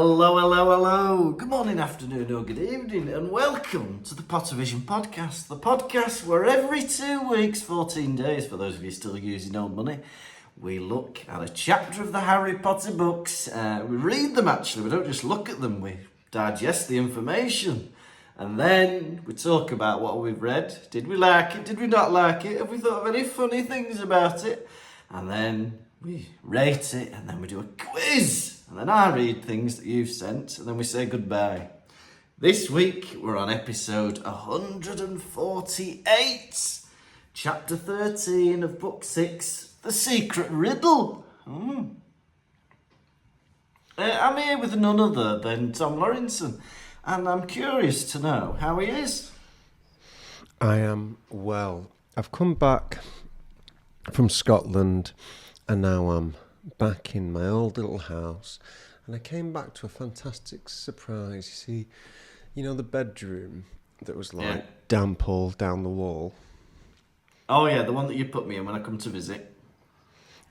Hello, hello, hello. Good morning, afternoon, or good evening, and welcome to the Pottervision podcast. The podcast where every 2 weeks, 14 days, for those of you still using old money, we look at a chapter of the Harry Potter books. We read them, actually. We don't just look at them. We digest the information. And then we talk about what we've read. Did we like it? Did we not like it? Have we thought of any funny things about it? And then we rate it, and then we do a quiz. And then I read things that you've sent, and then we say goodbye. This week, we're on episode 148, chapter 13 of book 6, The Secret Riddle. I'm here with none other than Tom Lawrenson, and I'm curious to know how he is. I am well. I've come back from Scotland, and now I'm back in my old little house, and I came back to a fantastic surprise. You know the bedroom that was damp all down the wall? Oh yeah, the one that you put me in when I come to visit.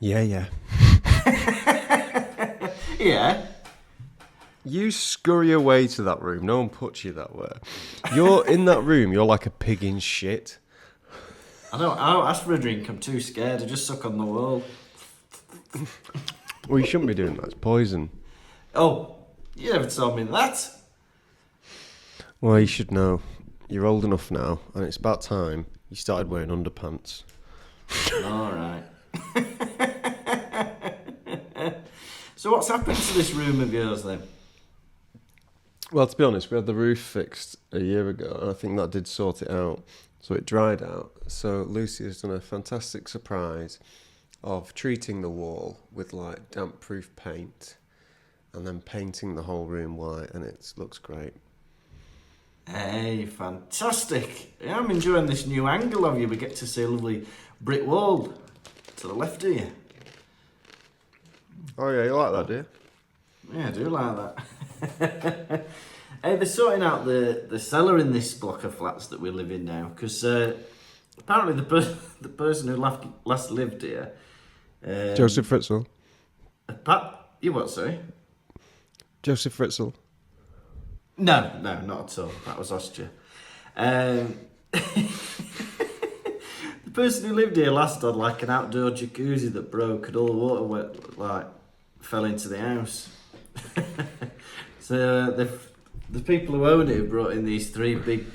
Yeah. Yeah. You scurry away to that room. No one puts you that way. You're in that room, you're like a pig in shit. I don't ask for a drink, I'm too scared. I just suck on the wall. Well, you shouldn't be doing that. It's poison. Oh, you never told me that. Well, you should know. You're old enough now, and it's about time you started wearing underpants. All right. So what's happened to this room of yours then? Well, to be honest, we had the roof fixed a year ago, and I think that did sort it out. So it dried out. So Lucy has done a fantastic surprise of treating the wall with damp-proof paint and then painting the whole room white, and it looks great. Hey, fantastic. Yeah, I'm enjoying this new angle of you. We get to see a lovely brick wall to the left of you. Oh yeah, you like that, do you? Yeah, I do like that. Hey, they're sorting out the cellar in this block of flats that we live in now, because apparently the person who last lived here... Joseph Fritzl. You what, sorry? Joseph Fritzl. No, not at all. That was Austria. The person who lived here last had an outdoor jacuzzi that broke, and all the water fell into the house. So the people who own it have brought in these 3 big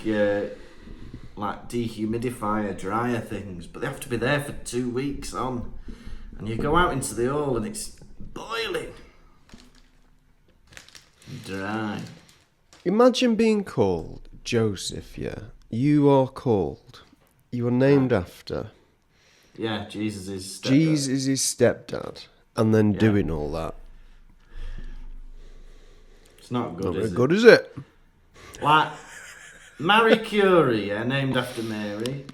dehumidifier dryer things, but they have to be there for 2 weeks on. And you go out into the hall and it's boiling. Dry. Imagine being called Joseph, yeah. You are called. You are named after. Yeah, Jesus is stepdad. Jesus is his stepdad. And then doing all that. It's not good, not is very it? good, is it? Marie Curie, named after Mary.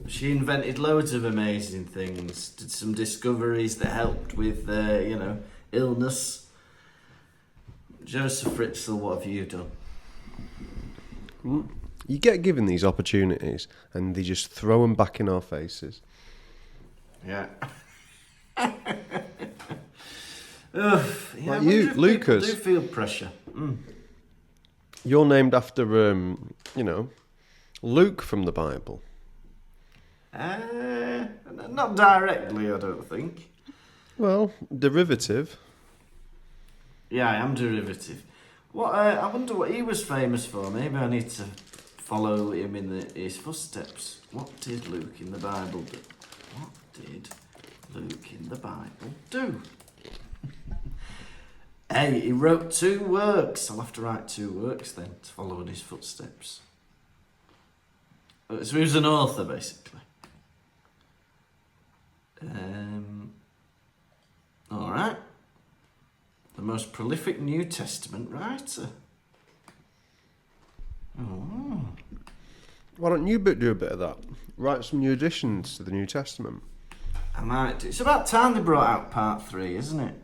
She invented loads of amazing things, did some discoveries that helped with, illness. Joseph Fritzl, what have you done? You get given these opportunities and they just throw them back in our faces. Yeah. You, Lucas. Do feel pressure. You're named after, Luke from the Bible. Not directly, I don't think. Well, derivative. Yeah, I am derivative. I wonder what he was famous for. Maybe I need to follow him in his footsteps. What did Luke in the Bible do? Hey, he wrote 2 works. I'll have to write 2 works then to follow in his footsteps. So he was an author, basically. All right. The most prolific New Testament writer. Oh. Why don't you do a bit of that? Write some new additions to the New Testament. I might do. It's about time they brought out part 3, isn't it?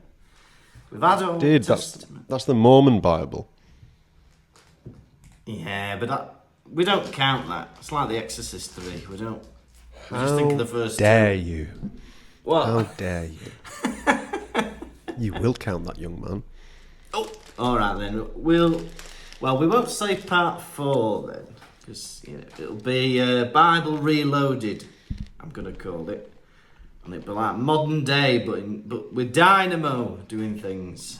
We've had Old Testament. That's the Mormon Bible. Yeah, but we don't count that. It's like The Exorcist 3. We don't. We just How think of the first dare 2. you? What? How dare you? You will count that, young man. Oh, all right then. We won't say part 4 then, because it'll be Bible Reloaded. I'm gonna call it, and it'll be like modern day, but with Dynamo doing things.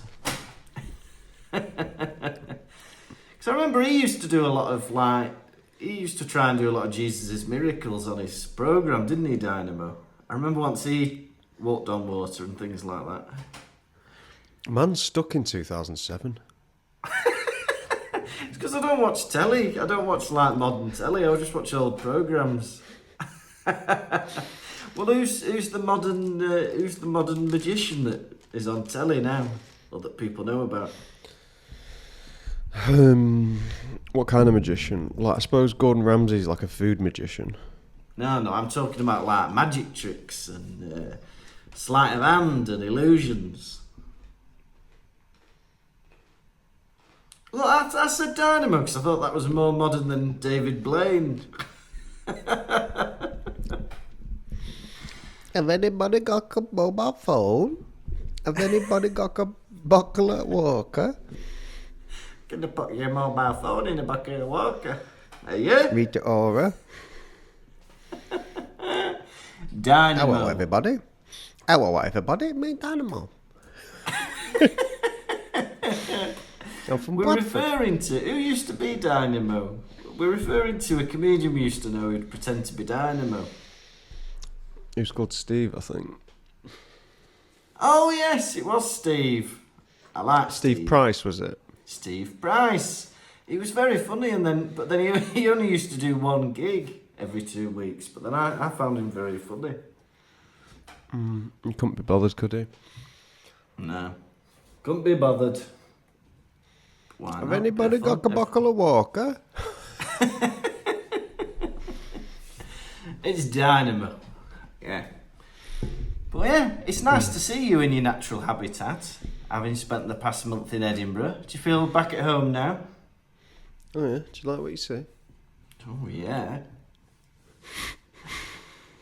Because I remember he used to do a lot of he used to try and do a lot of Jesus' miracles on his program, didn't he, Dynamo? I remember once he walked on water and things like that. Man's stuck in 2007. It's because I don't watch telly. I don't watch modern telly. I just watch old programs. Well, who's the modern magician that is on telly now, or that people know about? What kind of magician? I suppose Gordon Ramsay's like a food magician. No, I'm talking about magic tricks and sleight of hand and illusions. Well, I said Dynamo because I thought that was more modern than David Blaine. Have anybody got a mobile phone? Have anybody got a buckle at Walker? Gonna put your mobile phone in a bucket of water. Are you? Rita Ora. Dynamo. Hello, everybody. Hello, everybody. Me, Dynamo. I'm from We're Bradford. referring to... Who used to be Dynamo? We're referring to a comedian we used to know who'd pretend to be Dynamo. He was called Steve, I think. Oh, yes, it was Steve. I like Steve Price, was it? Steve Price. He was very funny, but then he only used to do one gig every 2 weeks. But then I found him very funny. He couldn't be bothered, could he? No, couldn't be bothered. Why Have not? anybody got a buckle of Walker? It's Dynamo. Yeah. But yeah, it's nice to see you in your natural habitat, having spent the past month in Edinburgh. Do you feel back at home now? Oh yeah, do you like what you see? Oh yeah.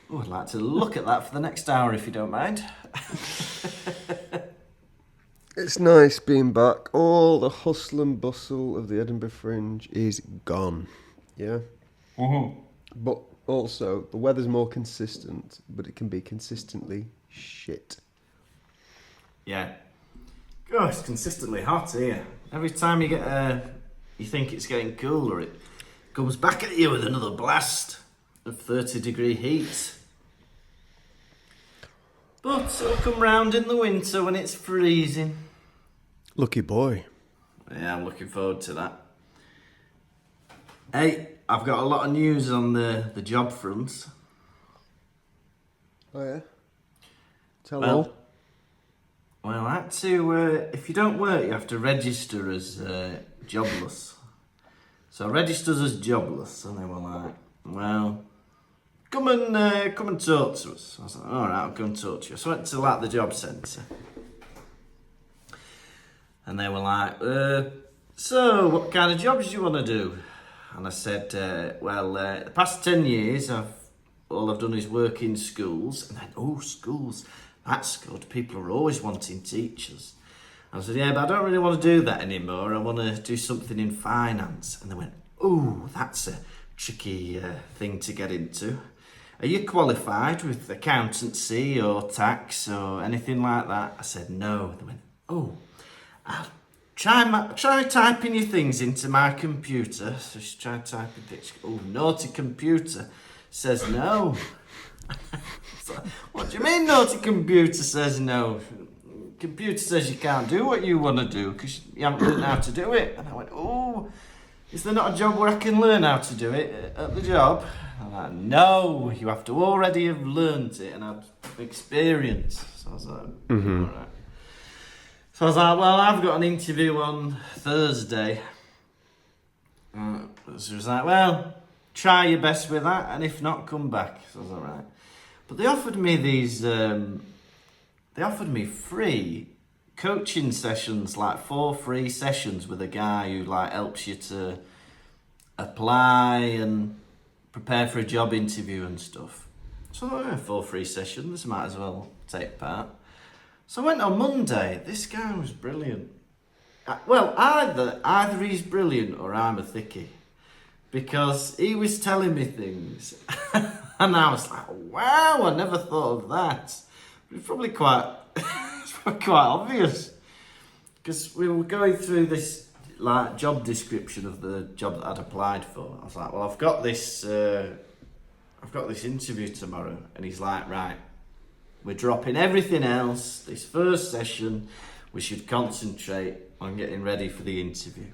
Oh, I'd like to look at that for the next hour if you don't mind. It's nice being back. All the hustle and bustle of the Edinburgh Fringe is gone. Yeah? Mm-hmm. But also, the weather's more consistent, but it can be consistently shit. Yeah. God, it's consistently hot here. Every time you you think it's getting cooler, it comes back at you with another blast of 30-degree heat. But it'll come round in the winter when it's freezing. Lucky boy. Yeah, I'm looking forward to that. Hey, I've got a lot of news on the job front. Oh yeah? Tell Well, all. Well, I had to, if you don't work, you have to register as jobless. So I registered as jobless, and they were like, well, come and talk to us. I was like, all right, I'll go and talk to you. So I went to the job centre. And they were like, so what kind of jobs do you want to do? And I said, the past 10 years, all I've done is work in schools. And then, schools, that's good. People are always wanting teachers. And I said, yeah, but I don't really want to do that anymore. I want to do something in finance. And they went, that's a tricky thing to get into. Are you qualified with accountancy or tax or anything like that? I said, no. They went, I'll try typing your things into my computer. So she tried typing things. Naughty computer says no. So, what do you mean naughty computer says no? Computer says you can't do what you want to do because you haven't learned how to do it. And I went, is there not a job where I can learn how to do it at the job? And I'm like, no, you have to already have learned it and have experience. So I was like, all right. So I was like, well, I've got an interview on Thursday. So she was like, well, try your best with that, and if not, come back. So I was all right. But they offered me they offered me free coaching sessions, 4 free sessions with a guy who helps you to apply and prepare for a job interview and stuff. So 4 free sessions, might as well take part. So I went on Monday. This guy was brilliant. Well, either he's brilliant or I'm a thickie. Because he was telling me things. And I was like, wow, I never thought of that. It's probably quite, it's probably quite obvious. Because we were going through this like job description of the job that I'd applied for. I was like, well, I've got this interview tomorrow. And he's like, right, we're dropping everything else. This first session, we should concentrate on getting ready for the interview.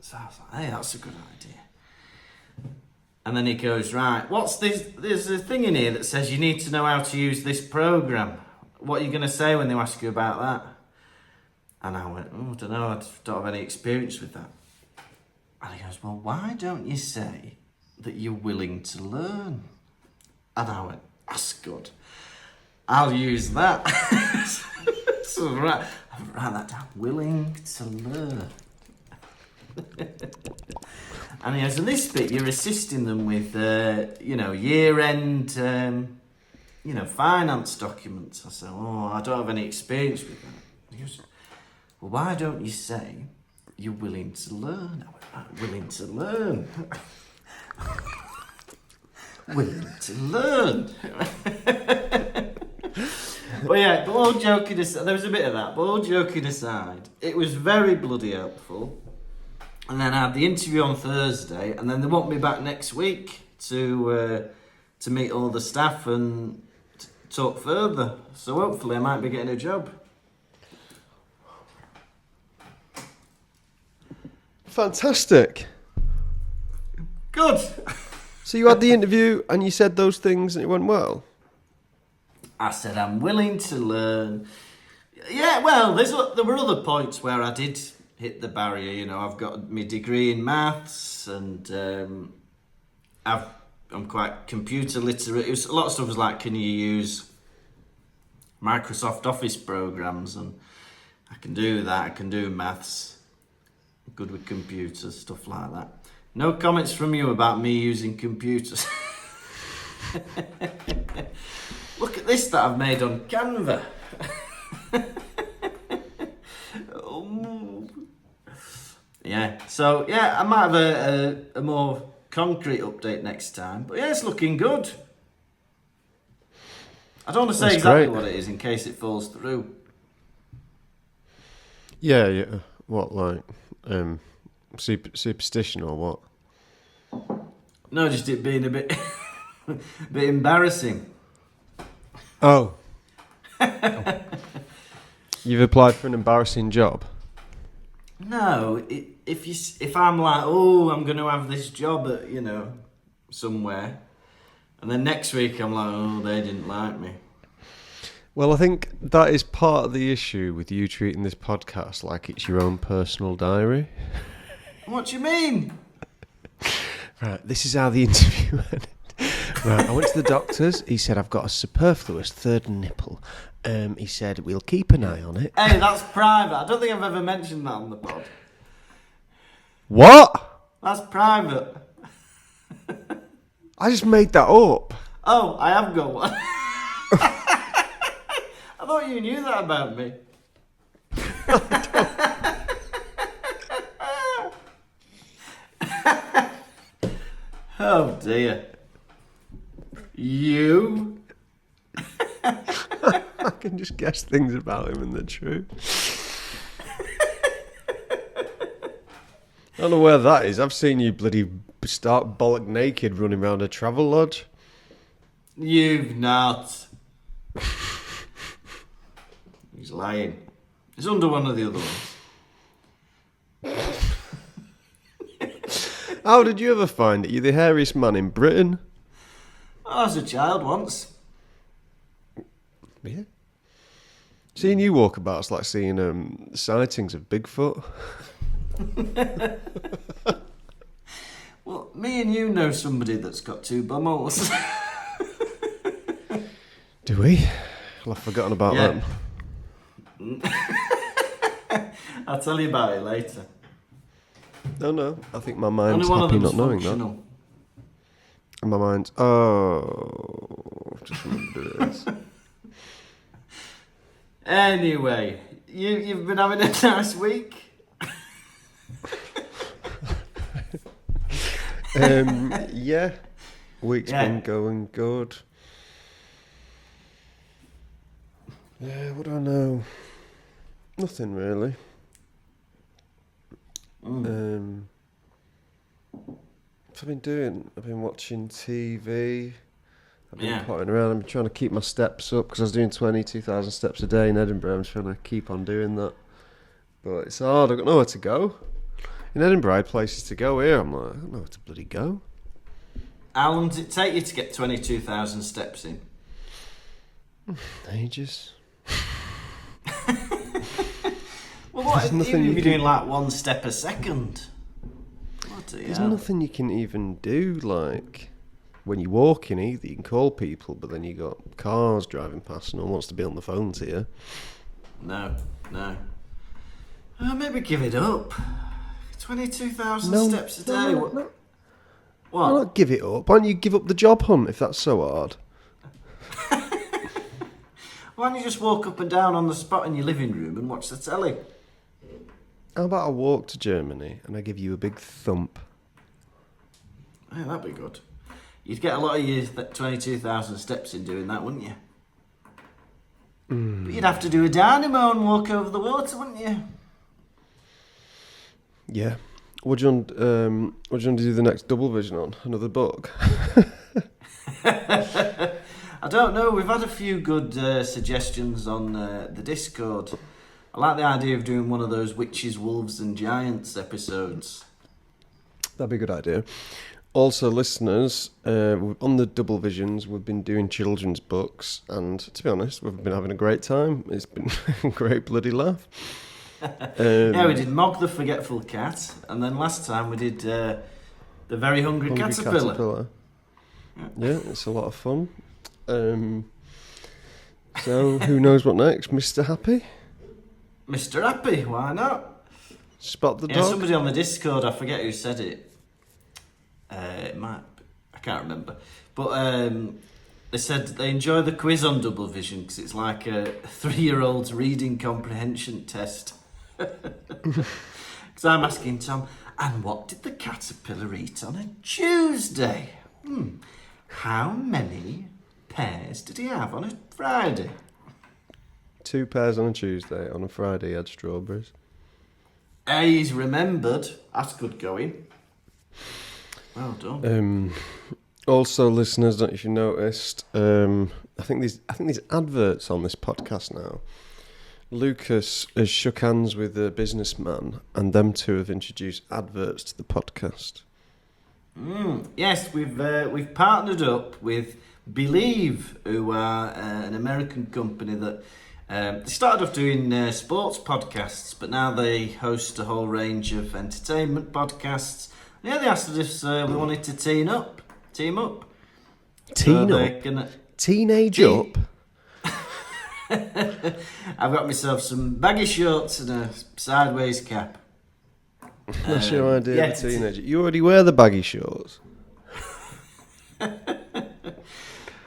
So I was like, hey, that's a good idea. And then he goes, right, what's this? There's a thing in here that says you need to know how to use this program. What are you going to say when they ask you about that? And I went, I don't know, I don't have any experience with that. And he goes, well, why don't you say that you're willing to learn? And I went, that's good. I'll use that. So write that down, willing to learn. And he goes, and this bit, you're assisting them with, year-end, finance documents. I said, I don't have any experience with that. And he goes, well, why don't you say you're willing to learn? I went, willing to learn? Willing to learn? But yeah, but all joking aside, there was a bit of that, but all joking aside, it was very bloody helpful. And then I had the interview on Thursday, and then they want me back next week to meet all the staff and talk further. So hopefully I might be getting a job. Fantastic. Good. So you had the interview and you said those things and it went well? I said I'm willing to learn. Yeah, well, there were other points where I did hit the barrier. I've got my degree in maths and I'm quite computer literate. A lot of stuff was like, can you use Microsoft Office programs? And I can do that. I can do maths. Good with computers, stuff like that. No comments from you about me using computers. Look at this that I've made on Canva. Yeah, so yeah, I might have a more concrete update next time. But yeah, it's looking good. I don't want to say exactly what it is in case it falls through. Yeah. What, like, superstition or what? No, just it being a bit, bit embarrassing. Oh. You've applied for an embarrassing job? No, if I'm like, I'm going to have this job at, somewhere, and then next week I'm like, they didn't like me. Well, I think that is part of the issue with you treating this podcast like it's your own personal diary. What do you mean? Right, this is how the interview went. Right, I went to the doctor's. He said, I've got a superfluous third nipple. He said, we'll keep an eye on it. Hey, that's private. I don't think I've ever mentioned that on the pod. What? That's private. I just made that up. Oh, I have got one. I thought you knew that about me. Oh dear. You? I can just guess things about him and they're true. I don't know where that is. I've seen you bloody start bollock naked running around a travel lodge. You've not. He's lying. It's under one of the other ones. How did you ever find it? You're the hairiest man in Britain. I was a child once. Yeah. Seeing you walk about, it's like seeing sightings of Bigfoot. Well, me and you know somebody that's got two bumholes. Do we? Well, I've forgotten about that. I'll tell you about it later. No. I think my mind's Only one happy of them's not knowing functional. that. And my mind's, just remember this. Anyway, you've been having a nice week? Yeah, week's been going good. Yeah, what do I know? Nothing really. What I've been doing, I've been watching TV. I've been potting around. I'm trying to keep my steps up because I was doing 22,000 steps a day in Edinburgh. I'm trying to keep on doing that. But it's hard. I don't know where to go. In Edinburgh, I had places to go. Here, I'm like, I don't know where to bloody go. How long does it take you to get 22,000 steps in? Ages. Well, what if you're doing like 1 step a second? There's nothing you can even do, like when you're walking either. You can call people, but then you got cars driving past and no one wants to be on the phone to you. No. Maybe give it up. 22,000 steps a day. No. What? Why not give it up? Why don't you give up the job hunt if that's so hard? Why don't you just walk up and down on the spot in your living room and watch the telly? How about I walk to Germany and I give you a big thump? Yeah, that'd be good. You'd get a lot of your 22,000 steps in doing that, wouldn't you? But you'd have to do a dynamo and walk over the water, wouldn't you? Yeah. What do you want to do the next double vision on? Another book? I don't know. We've had a few good suggestions on the Discord. I like the idea of doing one of those Witches, Wolves and Giants episodes. That'd be a good idea. Also, listeners, on the Double Visions, we've been doing children's books, and to be honest, we've been having a great time. It's been a great bloody laugh. Yeah, we did Mog the Forgetful Cat, and then last time we did The Very Hungry Caterpillar. Yeah, it's a lot of fun. So, who knows what next? Mr. Happy? Mr. Happy, why not? Spot the dog? Yeah, somebody on the Discord, I forget who said it. It might be, I can't remember. But they said they enjoy the quiz on Double Vision because it's like a 3-year-old's reading comprehension test. Because I'm asking Tom, and what did the caterpillar eat on a Tuesday? How many pears did he have on a Friday? 2 pears on a Tuesday. On a Friday, he had strawberries. He's remembered. That's good going. Well done. Also, listeners, I don't know if you noticed, I think these adverts on this podcast now. Lucas has shook hands with a businessman, and them two have introduced adverts to the podcast. Yes, we've partnered up with Believe, who are an American company that they started off doing sports podcasts, but now they host a whole range of entertainment podcasts. Yeah, they asked us if we wanted to team up. Team up? Teenage up? I've got myself some baggy shorts and a sideways cap. That's your idea of a teenager. You already wear the baggy shorts.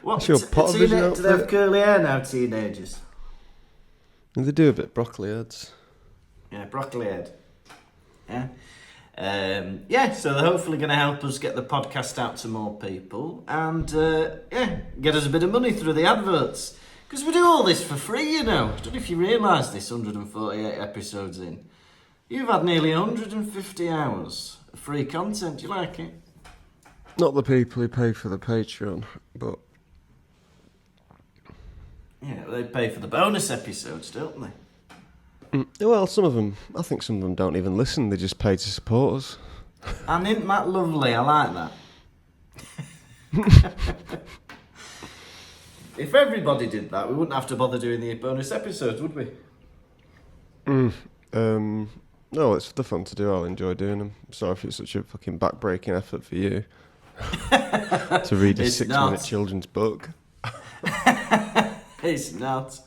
What? That's your Pottervision outfit. Do they have curly hair now, teenagers? And they do a bit broccoli heads. Yeah, broccoli head. Yeah. So they're hopefully going to help us get the podcast out to more people and get us a bit of money through the adverts. Because we do all this for free, you know. I don't know if you realise this 148 episodes in. You've had nearly 150 hours of free content. Do you like it? Not the people who pay for the Patreon, but... Yeah, they pay for the bonus episodes, don't they? Well, some of them, I think some of them don't even listen. They just pay to support us. And isn't that lovely? I like that. If everybody did that, we wouldn't have to bother doing the bonus episodes, would we? No, it's the fun to do. I'll enjoy doing them. Sorry if it's such a fucking back-breaking effort for you to read a 6-minute children's book. It's not.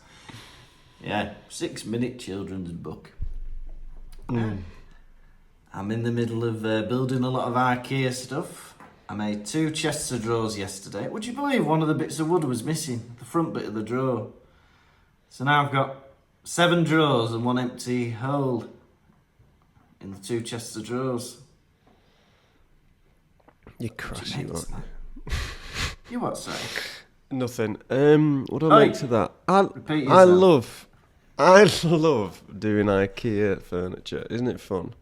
Yeah, 6-minute children's book. I'm in the middle of building a lot of IKEA stuff. I made 2 chests of drawers yesterday. Would you believe one of the bits of wood was missing? The front bit of the drawer. So now I've got 7 drawers and 1 empty hole in the 2 chests of drawers. You're crashy, What aren't do you you? make to that? You what, sorry? Nothing. What do I make to that? Repeat I yourself. love doing IKEA furniture. Isn't it fun?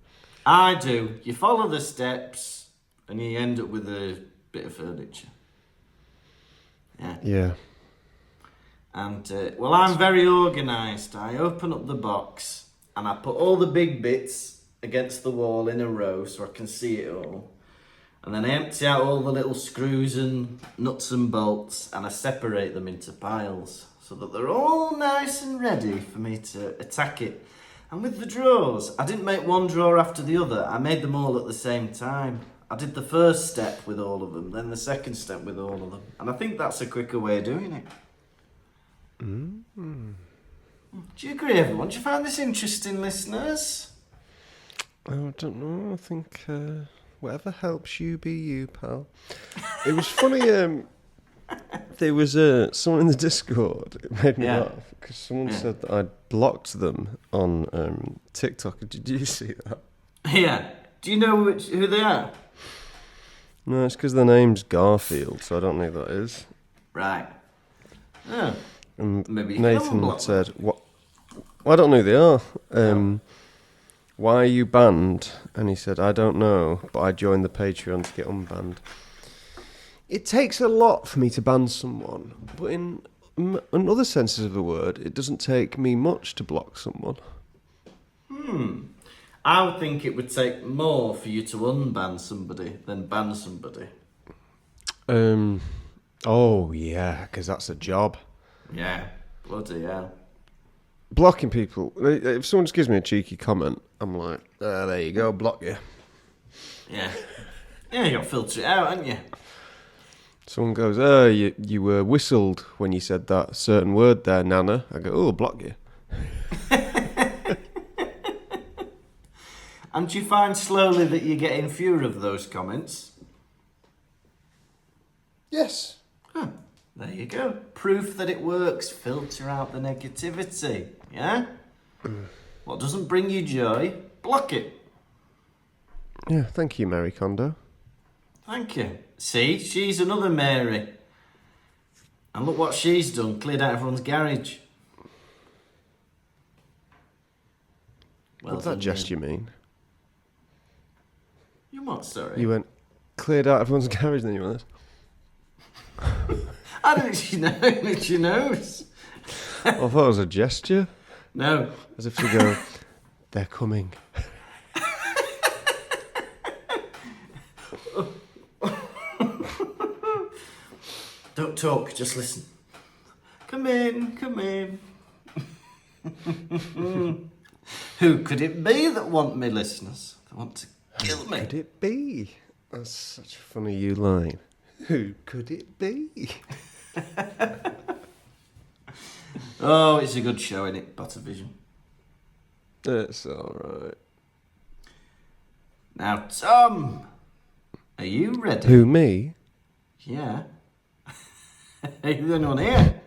I do. You follow the steps and you end up with a bit of furniture. Yeah. Yeah. And, well, I'm very organised. I open up the box and I put all the big bits against the wall in a row so I can see it all. And then I empty out all the little screws and nuts and bolts and I separate them into piles so that they're all nice and ready for me to attack it. And with the drawers, I didn't make one drawer after the other. I made them all at the same time. I did the first step with all of them, then the second step with all of them. And I think that's a quicker way of doing it. Mm. Do you agree, everyone? Do you find this interesting, listeners? I don't know. I think whatever helps you be you, pal. It was funny. There was someone in the Discord. It made me laugh because someone said that I'd blocked them on TikTok. Did you see that? Yeah. Do you know who they are? No, it's because their name's Garfield, so I don't know who that is. Right. Oh. And Maybe you can Nathan unblock said, "What? Well, I don't know who they are. Why are you banned?" And he said, "I don't know, but I joined the Patreon to get unbanned." It takes a lot for me to ban someone, but in other senses of the word, it doesn't take me much to block someone. I would think it would take more for you to unban somebody than ban somebody. Oh yeah, because that's a job. Yeah, bloody hell. Blocking people. If someone just gives me a cheeky comment, I'm like, there you go, block you. Yeah. Yeah, you got to filter it out, haven't you? Someone goes, you were whistled when you said that certain word there, Nana. I go, oh, block you. And do you find slowly that you're getting fewer of those comments? Yes. Huh. There you go. Proof that it works. Filter out the negativity. Yeah? What doesn't bring you joy, block it. Yeah, thank you, Mary Kondo. Thank you. See, she's another Mary. And look what she's done. Cleared out everyone's garage. Well What's that gesture mean? You what, sorry? You went, cleared out everyone's garage, then you went, I don't think she knows. I thought it was a gesture. No. As if to go, they're coming. Don't talk, just listen. Come in, come in. Who could it be that want me, listeners? They want to kill me. Who could it be? That's such a funny you line. Who could it be? Oh, it's a good show, isn't it, Pottervision? It's alright. Now, Tom, are you ready? Who, me? Yeah. Are you the only one here?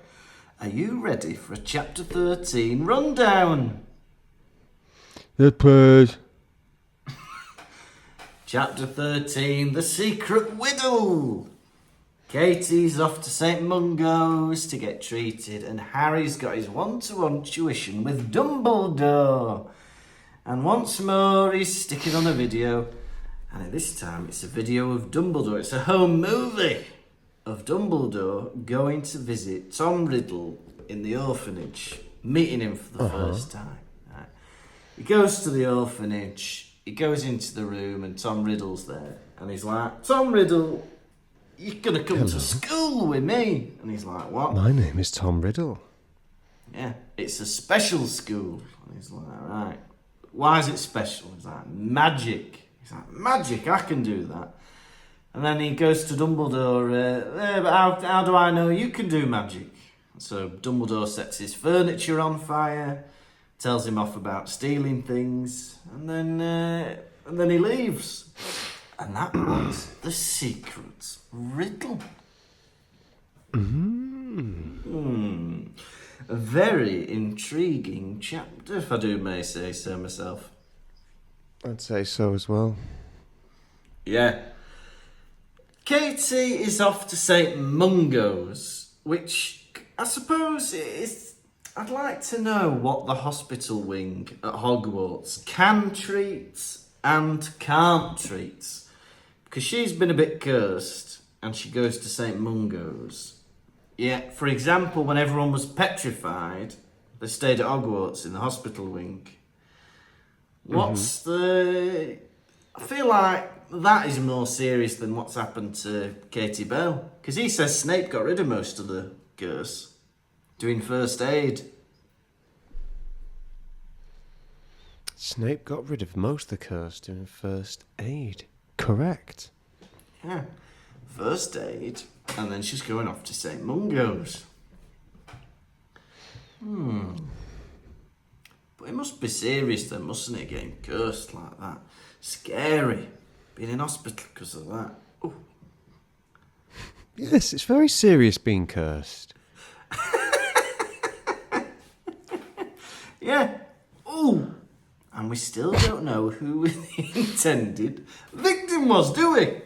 Are you ready for a chapter 13 rundown? Yes, please. Chapter 13, The Secret Riddle. Katie's off to St. Mungo's to get treated, and Harry's got his one-to-one tuition with Dumbledore. And once more, he's sticking on a video, and this time it's a video of Dumbledore. It's a home movie of Dumbledore going to visit Tom Riddle in the orphanage, meeting him for the first time. Right. He goes to the orphanage, he goes into the room, and Tom Riddle's there, and he's like, Tom Riddle, you're going to come to school with me. And he's like, what? My name is Tom Riddle. Yeah, it's a special school. And he's like, right, why is it special? He's like, magic. He's like, magic, I can do that. And then he goes to Dumbledore, but how do I know you can do magic? So Dumbledore sets his furniture on fire, tells him off about stealing things, and then he leaves. And that was the secret riddle. A very intriguing chapter, if I do may say so myself. I'd say so as well. Yeah. Katie is off to St Mungo's, which I suppose is... I'd like to know what the hospital wing at Hogwarts can treat and can't treat. Because she's been a bit cursed and she goes to St Mungo's. Yeah, for example, when everyone was petrified, they stayed at Hogwarts in the hospital wing. What's the... I feel like that is more serious than what's happened to Katie Bell. Because he says Snape got rid of most of the curse. Doing first aid. Snape got rid of most of the curse doing first aid. Correct. Yeah. First aid. And then she's going off to St Mungo's. But it must be serious then, mustn't it, getting cursed like that? Scary. Being in hospital because of that. Ooh. Yes, it's very serious being cursed. Yeah. Ooh. And we still don't know who the intended victim was, do we?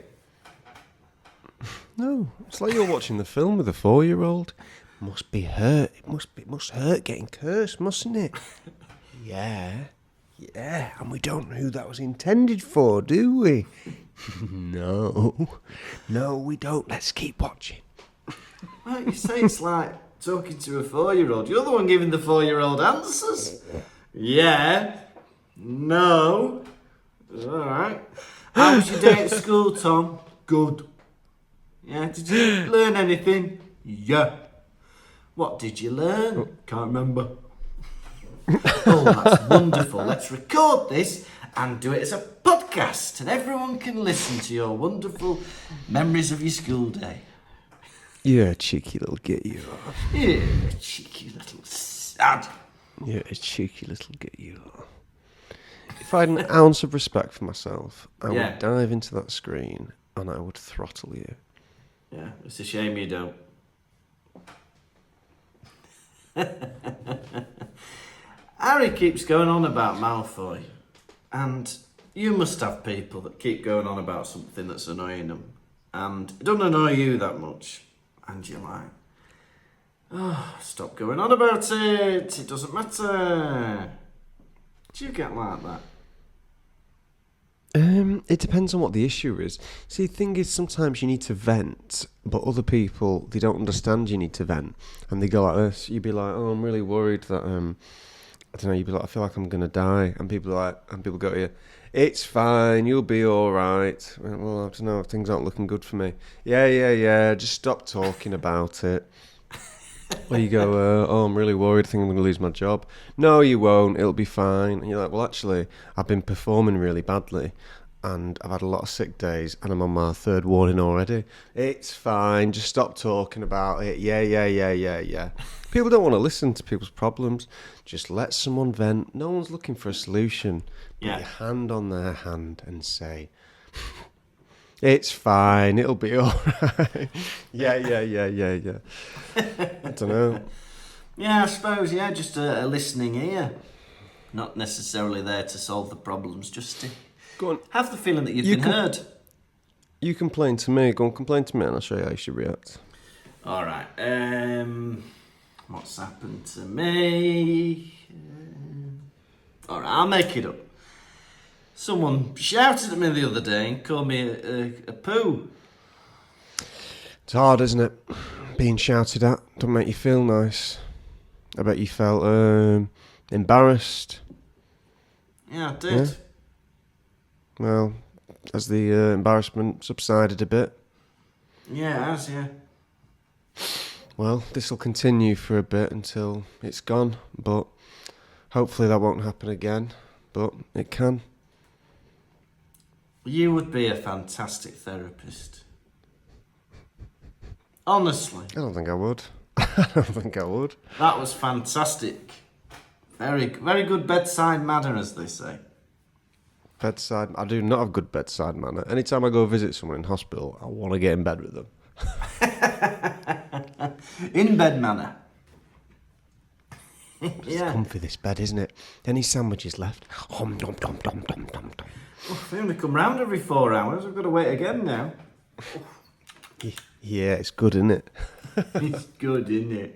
No, it's like you're watching the film with a 4-year-old. Must be hurt. It must hurt getting cursed, mustn't it? Yeah, and we don't know who that was intended for, do we? No, we don't. Let's keep watching. Well, you say it's like talking to a 4-year-old. You're the one giving the 4-year-old answers. Yeah. No. All right. How was your day at school, Tom? Good. Yeah. Did you learn anything? Yeah. What did you learn? Can't remember. Oh, that's wonderful. Let's record this and do it as a podcast, and everyone can listen to your wonderful memories of your school day. You're a cheeky little git, you are. Yeah, cheeky little sad. You're a cheeky little git, you are. If I had an ounce of respect for myself, I would dive into that screen and I would throttle you. Yeah, it's a shame you don't. Harry keeps going on about Malfoy, and you must have people that keep going on about something that's annoying them, and it doesn't annoy you that much, and you're like, oh, stop going on about it, it doesn't matter. Do you get like that? It depends on what the issue is. See, the thing is, sometimes you need to vent, but other people, they don't understand you need to vent, and they go like this. You'd be like, oh, I'm really worried that, I don't know, you'd be like, I feel like I'm going to die, and people go to you, it's fine, you'll be alright. Well, I don't know, things aren't looking good for me. Yeah, just stop talking about it. Or you go, oh, I'm really worried, I think I'm going to lose my job. No, you won't, it'll be fine. And you're like, well, actually, I've been performing really badly, and I've had a lot of sick days, and I'm on my 3rd warning already. It's fine, just stop talking about it. Yeah. People don't want to listen to people's problems. Just let someone vent. No one's looking for a solution. Put your hand on their hand and say, it's fine, it'll be alright. Yeah. I don't know. Yeah, I suppose, just a listening ear. Not necessarily there to solve the problems, just to Go on. have the feeling that you've been heard. You complain to me, go on, complain to me, and I'll show you how you should react. Alright, what's happened to me? Alright, I'll make it up. Someone shouted at me the other day and called me a poo. It's hard, isn't it? Being shouted at don't make you feel nice. I bet you felt embarrassed. Yeah, I did. Yeah? Well, has the embarrassment subsided a bit? Yeah, it has, yeah. Well, this will continue for a bit until it's gone, but hopefully that won't happen again, but it can. You would be a fantastic therapist. Honestly. I don't think I would. That was fantastic. Very, very good bedside manner, as they say. Bedside... I do not have good bedside manner. Anytime I go visit someone in hospital, I want to get in bed with them. In bed manner. It's comfy, this bed, isn't it? Any sandwiches left? Hom, dom, dom, dom, dom, dom, dom. Oh, they only come round every 4 hours. We've got to wait again now. Yeah, it's good, isn't it? It's good, isn't it?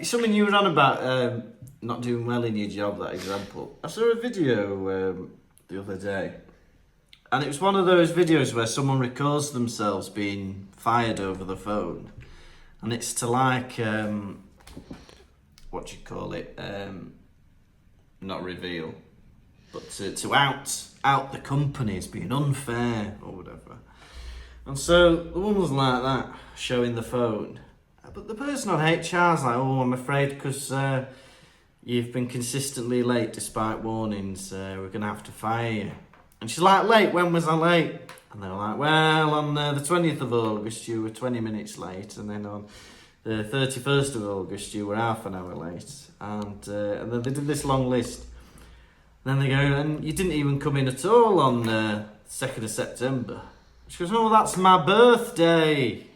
Something you were on about not doing well in your job, that example. I saw a video the other day, and it was one of those videos where someone records themselves being fired over the phone, and it's to like, what do you call it? Not reveal, but to out the company as being unfair or whatever. And so the one was like that, showing the phone. But the person on HR's like, oh, I'm afraid because you've been consistently late despite warnings, we're going to have to fire you. And she's like, late? When was I late? And they were like, well, on the 20th of August, you were 20 minutes late. And then on the 31st of August, you were half an hour late. And then they did this long list. And then they go, and you didn't even come in at all on 2nd of September. She goes, oh, that's my birthday.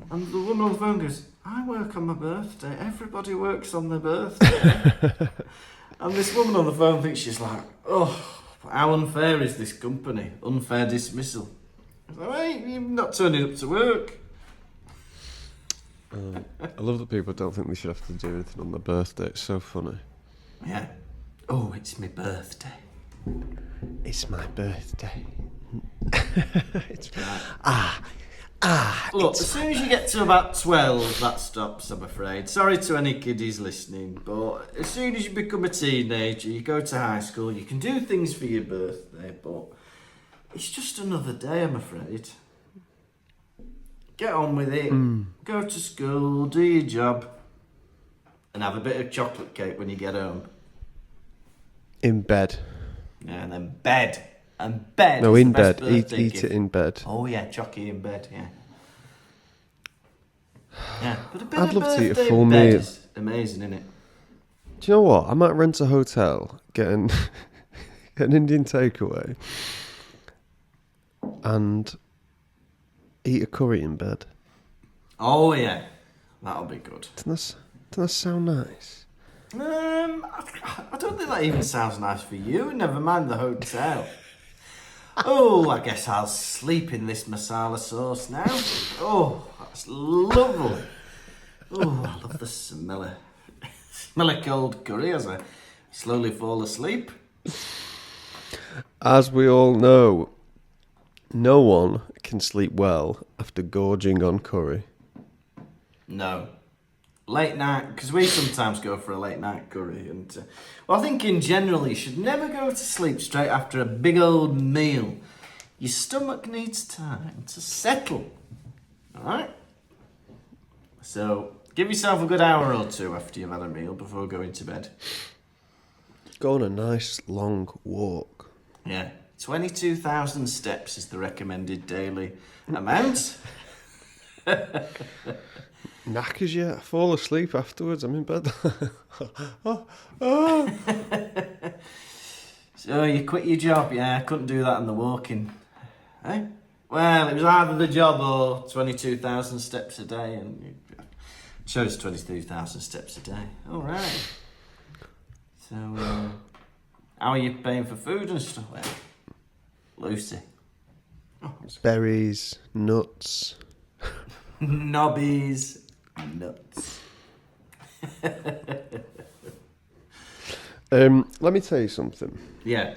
And the woman on the phone goes, I work on my birthday. Everybody works on their birthday. And this woman on the phone thinks, she's like, oh, how unfair is this company? Unfair dismissal. I was like, hey, you're not turning up to work. I love that people don't think they should have to do anything on their birthday. It's so funny. Yeah. Oh, it's my birthday. It's my birthday. It's right. Look, as soon as you get to about 12, that stops, I'm afraid. Sorry to any kiddies listening, but as soon as you become a teenager, you go to high school, you can do things for your birthday, but it's just another day, I'm afraid. Get on with it. Go to school, do your job, and have a bit of chocolate cake when you get home. In bed. Yeah, and then bed. And bed. No, is in the best bed. Eat gift. it in bed. Oh yeah, chocky in bed. Yeah. Yeah, but a bit I'd of love to eat a birthday full in bed meal. is amazing, isn't it? Do you know what? I might rent a hotel, get an Indian takeaway, and eat a curry in bed. Oh yeah, that'll be good. Doesn't that sound nice? I don't think that even sounds nice for you. Never mind the hotel. Oh, I guess I'll sleep in this masala sauce now. Oh, that's lovely. Oh, I love the smell of cold curry as I slowly fall asleep. As we all know, no one can sleep well after gorging on curry. No. Late night, because we sometimes go for a late night curry. And well, I think in general you should never go to sleep straight after a big old meal. Your stomach needs time to settle. Alright? So, give yourself a good hour or two after you've had a meal before going to bed. Go on a nice long walk. Yeah. 22,000 steps is the recommended daily amount. Knackers you. I fall asleep afterwards. I'm in bed. So you quit your job? Yeah, I couldn't do that in the walking. Eh? Well, it was either the job or 22,000 steps a day, and you chose 22,000 steps a day. All right. So, how are you paying for food and stuff? Well, Lucy. Oh, Berries, nuts. Nobbies. Nuts. Let me tell you something. Yeah.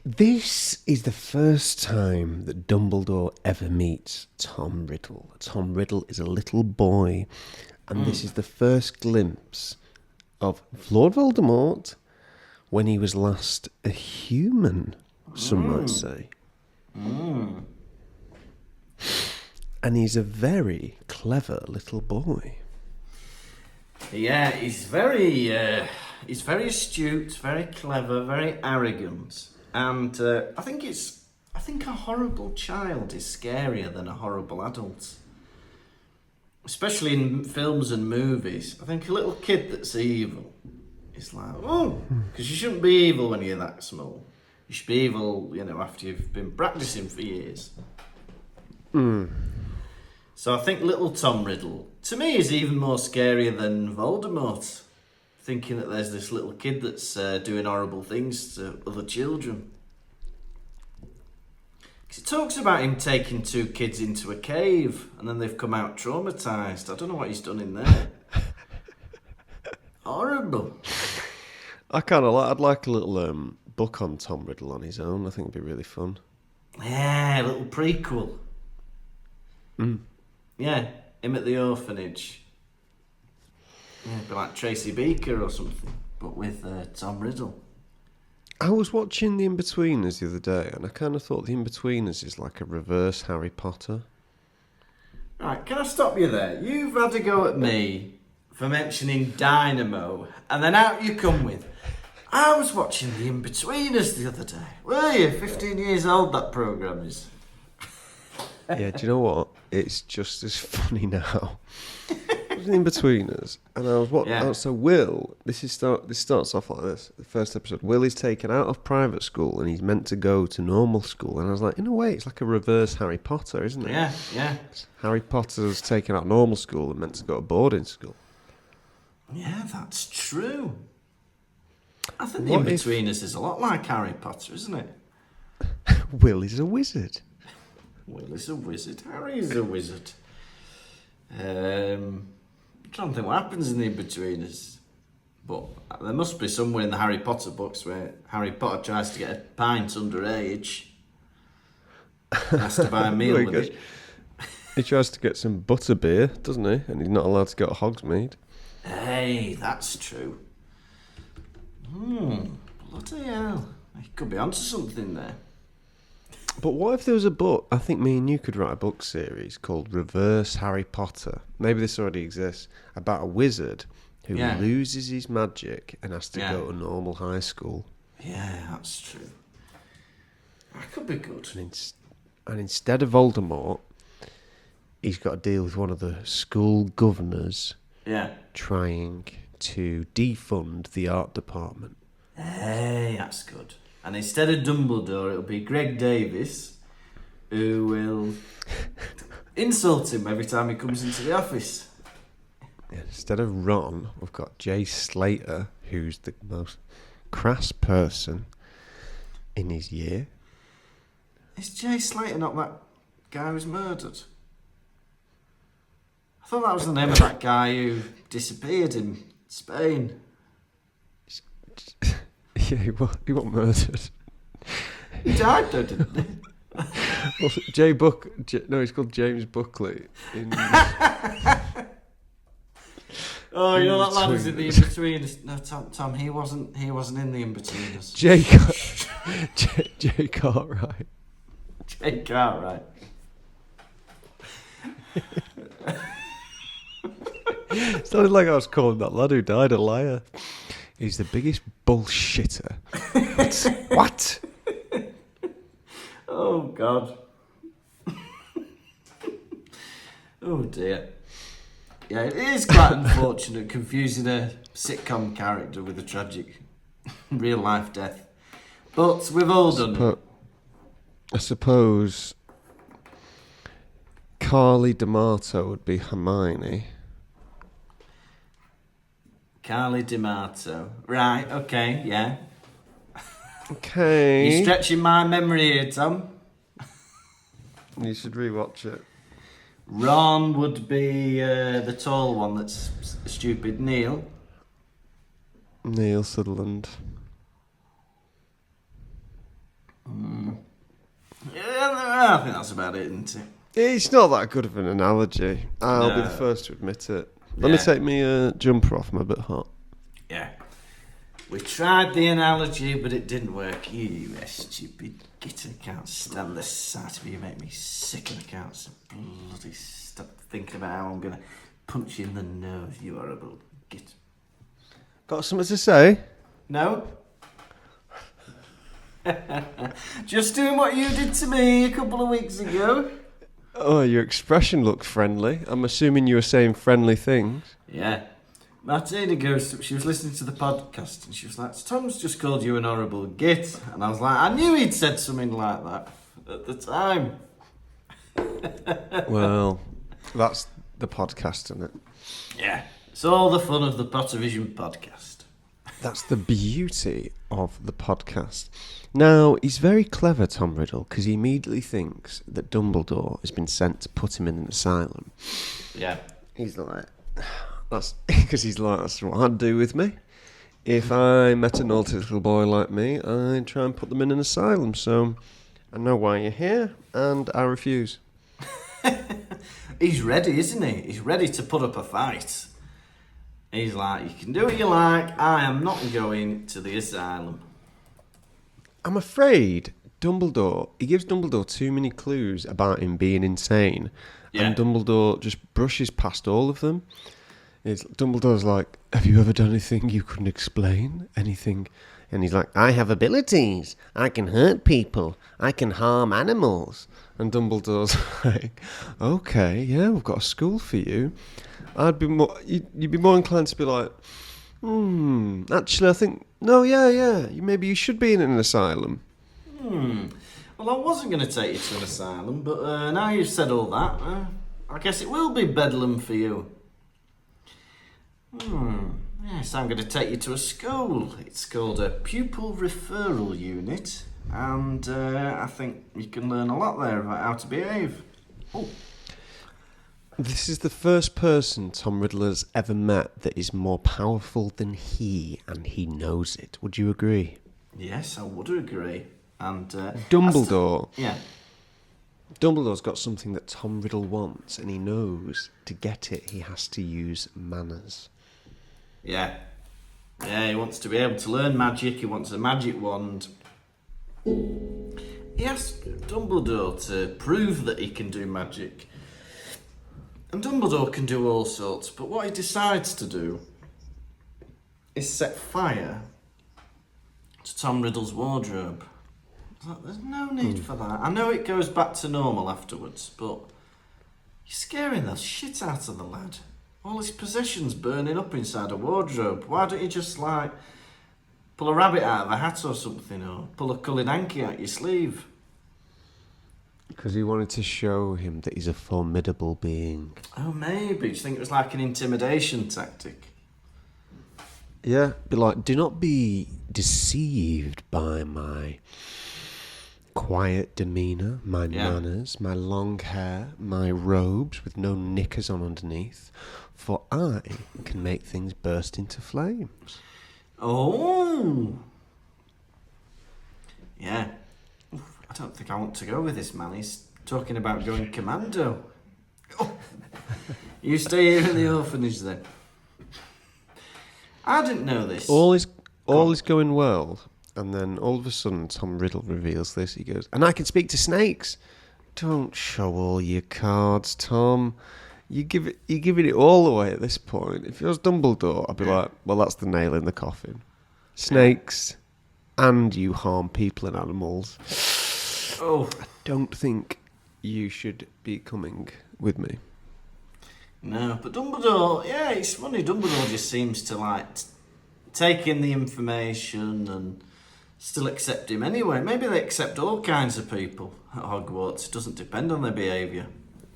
This is the first time that Dumbledore ever meets Tom Riddle. Tom Riddle is a little boy, and this is the first glimpse of Lord Voldemort when he was last a human, some might say. And he's a very clever little boy. Yeah, he's very astute, very clever, very arrogant, and I think a horrible child is scarier than a horrible adult, especially in films and movies. I think a little kid that's evil is like, oh, because you shouldn't be evil when you're that small. You should be evil, after you've been practicing for years. So I think little Tom Riddle, to me, is even more scarier than Voldemort. thinking that there's this little kid that's doing horrible things to other children. Because it talks about him taking 2 kids into a cave and then they've come out traumatised. I don't know what he's done in there. Horrible. I'd like a little book on Tom Riddle on his own. I think it'd be really fun. Yeah, a little prequel. Yeah, him at the orphanage. Yeah, it'd be like Tracy Beaker or something, but with Tom Riddle. I was watching The Inbetweeners the other day, and I kind of thought The Inbetweeners is like a reverse Harry Potter. Right, can I stop you there? You've had a go at me for mentioning Dynamo, and then out you come with, I was watching The Inbetweeners the other day. Were you? 15 years old that programme is. Yeah, do you know what? It's just as funny now. I was in Inbetweeners, and I was so Will. This starts off like this. The first episode, Will is taken out of private school, and he's meant to go to normal school. And I was like, in a way, it's like a reverse Harry Potter, isn't it? Yeah. Harry Potter's taken out of normal school and meant to go to boarding school. Yeah, that's true. I think The Inbetweeners is a lot like Harry Potter, isn't it? Will is a wizard. Will is a wizard. Harry is a wizard. I'm trying to think what happens in The Inbetweeners. But there must be somewhere in the Harry Potter books where Harry Potter tries to get a pint underage. Has to buy a meal with it. He tries to get some butterbeer, doesn't he? And he's not allowed to go to Hogsmeade. Hey, that's true. Bloody hell. He could be onto something there. But what if there was a book? I think me and you could write a book series called Reverse Harry Potter. Maybe this already exists. About a wizard who loses his magic and has to go to normal high school. Yeah, that's true. That could be good. And instead of Voldemort, he's got to deal with one of the school governors trying to defund the art department. Hey, that's good. And instead of Dumbledore, it'll be Greg Davis, who will insult him every time he comes into the office. Instead of Ron, we've got Jay Slater, who's the most crass person in his year. Is Jay Slater not that guy who was murdered? I thought that was the name of that guy who disappeared in Spain. Yeah, he wasn't murdered. He died though, didn't he? Well, he's called James Buckley. Oh, you know that lad was in The Inbetweeners. No, Tom, he wasn't in The Inbetweeners. Jay Cartwright. Jay Cartwright. It sounded like I was calling that lad who died a liar. He's the biggest bullshitter. What? Oh, God. Oh, dear. Yeah, it is quite unfortunate confusing a sitcom character with a tragic real-life death. But we've all done it. I suppose Carly D'Amato would be Hermione. Carly D'Amato. Right, okay, yeah. Okay. You're stretching my memory here, Tom. You should rewatch it. Ron would be the tall one that's stupid. Neil Sutherland. Yeah, I think that's about it, isn't it? It's not that good of an analogy. I'll be the first to admit it. Let me take me jumper off. I'm a bit hot. Yeah. We tried the analogy, but it didn't work. You stupid git. I can't stand the sight of you. You make me sick and I can't bloody stop thinking about how I'm going to punch you in the nose, you horrible git. Got something to say? No? Just doing what you did to me a couple of weeks ago. Oh, your expression looked friendly. I'm assuming you were saying friendly things. Yeah. Martina she was listening to the podcast and she was like, Tom's just called you an horrible git. And I was like, I knew he'd said something like that at the time. Well, that's the podcast, isn't it? Yeah. It's all the fun of the Pottervision podcast. That's the beauty of the podcast. Now, he's very clever, Tom Riddle, because he immediately thinks that Dumbledore has been sent to put him in an asylum. Yeah. He's like, that's what I'd do with me. If I met a naughty little boy like me, I'd try and put them in an asylum. So I know why you're here, and I refuse. He's ready, isn't he? He's ready to put up a fight. He's like, you can do what you like, I am not going to the asylum. I'm afraid he gives Dumbledore too many clues about him being insane. Yeah. And Dumbledore just brushes past all of them. Dumbledore's like, have you ever done anything you couldn't explain? Anything? And he's like, I have abilities. I can hurt people. I can harm animals. And Dumbledore's like, okay, yeah, we've got a school for you. You'd be more inclined to be like, actually, I think, no, yeah, maybe you should be in an asylum. Well, I wasn't going to take you to an asylum, but now you've said all that, I guess it will be bedlam for you. Yes, I'm going to take you to a school. It's called a pupil referral unit, and I think you can learn a lot there about how to behave. Oh. This is the first person Tom Riddle has ever met that is more powerful than he, and he knows it. Would you agree? Yes, I would agree. And Dumbledore. Yeah. Dumbledore's got something that Tom Riddle wants, and he knows to get it he has to use manners. Yeah. Yeah, he wants to be able to learn magic, he wants a magic wand. He asked Dumbledore to prove that he can do magic. And Dumbledore can do all sorts, but what he decides to do is set fire to Tom Riddle's wardrobe. There's no need for that. I know it goes back to normal afterwards, but you're scaring the shit out of the lad. All his possessions burning up inside a wardrobe. Why don't you just, pull a rabbit out of a hat or something, or pull a coloured hanky out your sleeve? Because he wanted to show him that he's a formidable being. Oh, maybe. Do you think it was like an intimidation tactic? Yeah, be like, do not be deceived by my quiet demeanour, my manners, my long hair, my robes with no knickers on underneath, for I can make things burst into flames. Oh! Yeah. I don't think I want to go with this man. He's talking about going commando. Oh. You stay here in the orphanage then. I didn't know this. All is going well, and then all of a sudden Tom Riddle reveals this. He goes, and I can speak to snakes. Don't show all your cards, Tom. You're giving it all away at this point. If it was Dumbledore, I'd be like, well, that's the nail in the coffin. Snakes, and you harm people and animals. Oh. I don't think you should be coming with me. No, but Dumbledore, yeah, it's funny. Dumbledore just seems to take in the information and still accept him anyway. Maybe they accept all kinds of people at Hogwarts. It doesn't depend on their behaviour.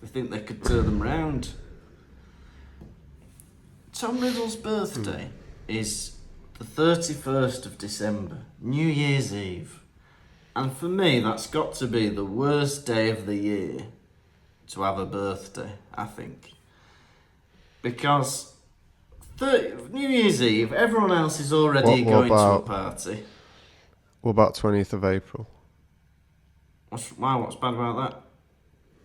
They think they could turn them round. Tom Riddle's birthday is the 31st of December, New Year's Eve. And for me, that's got to be the worst day of the year to have a birthday, I think. Because New Year's Eve, everyone else is already going to a party. What about 20th of April? What's bad about that?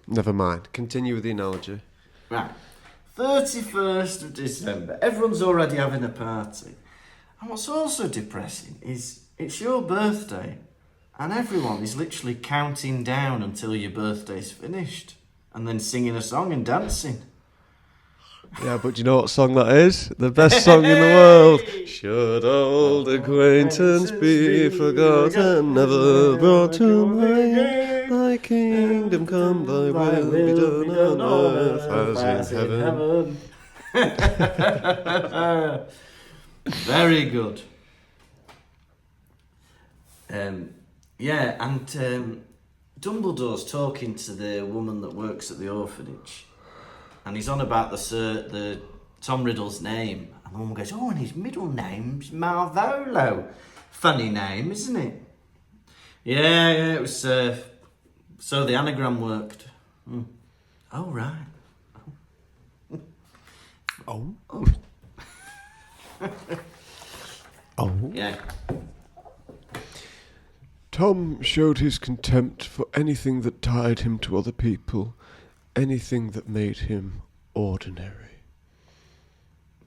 Never mind. Continue with the analogy. Right. 31st of December, everyone's already having a party. And what's also depressing is it's your birthday and everyone is literally counting down until your birthday's finished and then singing a song and dancing. Yeah, but do you know what song that is? The best song in the world. Should old acquaintance be forgotten, never brought to mind. Thy kingdom come, thy will be done on earth as in heaven. Very good. Dumbledore's talking to the woman that works at the orphanage, and he's on about the Tom Riddle's name. And the woman goes, oh, and his middle name's Marvolo. Funny name, isn't it? Yeah, it was, so the anagram worked. Oh, right. Oh. Oh. Oh. Yeah. Tom showed his contempt for anything that tied him to other people, anything that made him ordinary.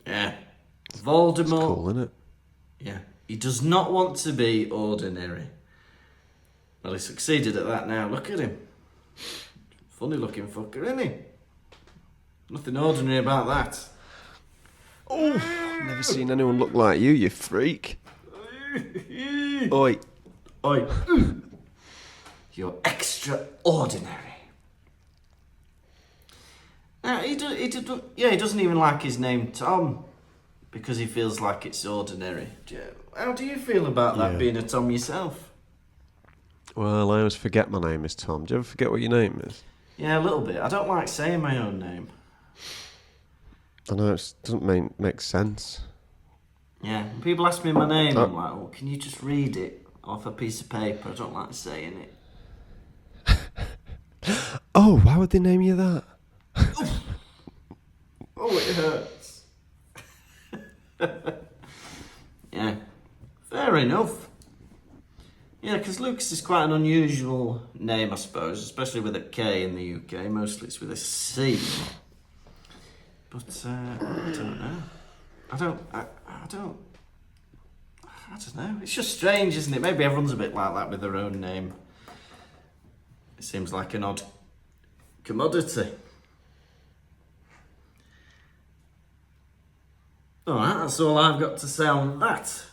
Yeah. Voldemort. That's cool, isn't it? Yeah. He does not want to be ordinary. Well, he succeeded at that now. Look at him. Funny looking fucker, isn't he? Nothing ordinary about that. Oh, I've never seen anyone look like you freak. Oi. Oi. You're extraordinary. He doesn't even like his name Tom because he feels like it's ordinary. How do you feel about that, being a Tom yourself? Well, I always forget my name is Tom. Do you ever forget what your name is? Yeah, a little bit. I don't like saying my own name. I know, it doesn't make sense. Yeah, when people ask me my name, I'm like, oh, can you just read it off a piece of paper? I don't like saying it. Oh, why would they name you that? Oh, it hurts. Yeah, fair enough. Yeah, because Lucas is quite an unusual name, I suppose, especially with a K in the UK. Mostly it's with a C. But I don't know. I don't know. It's just strange, isn't it? Maybe everyone's a bit like that with their own name. It seems like an odd commodity. Alright, that's all I've got to say on that.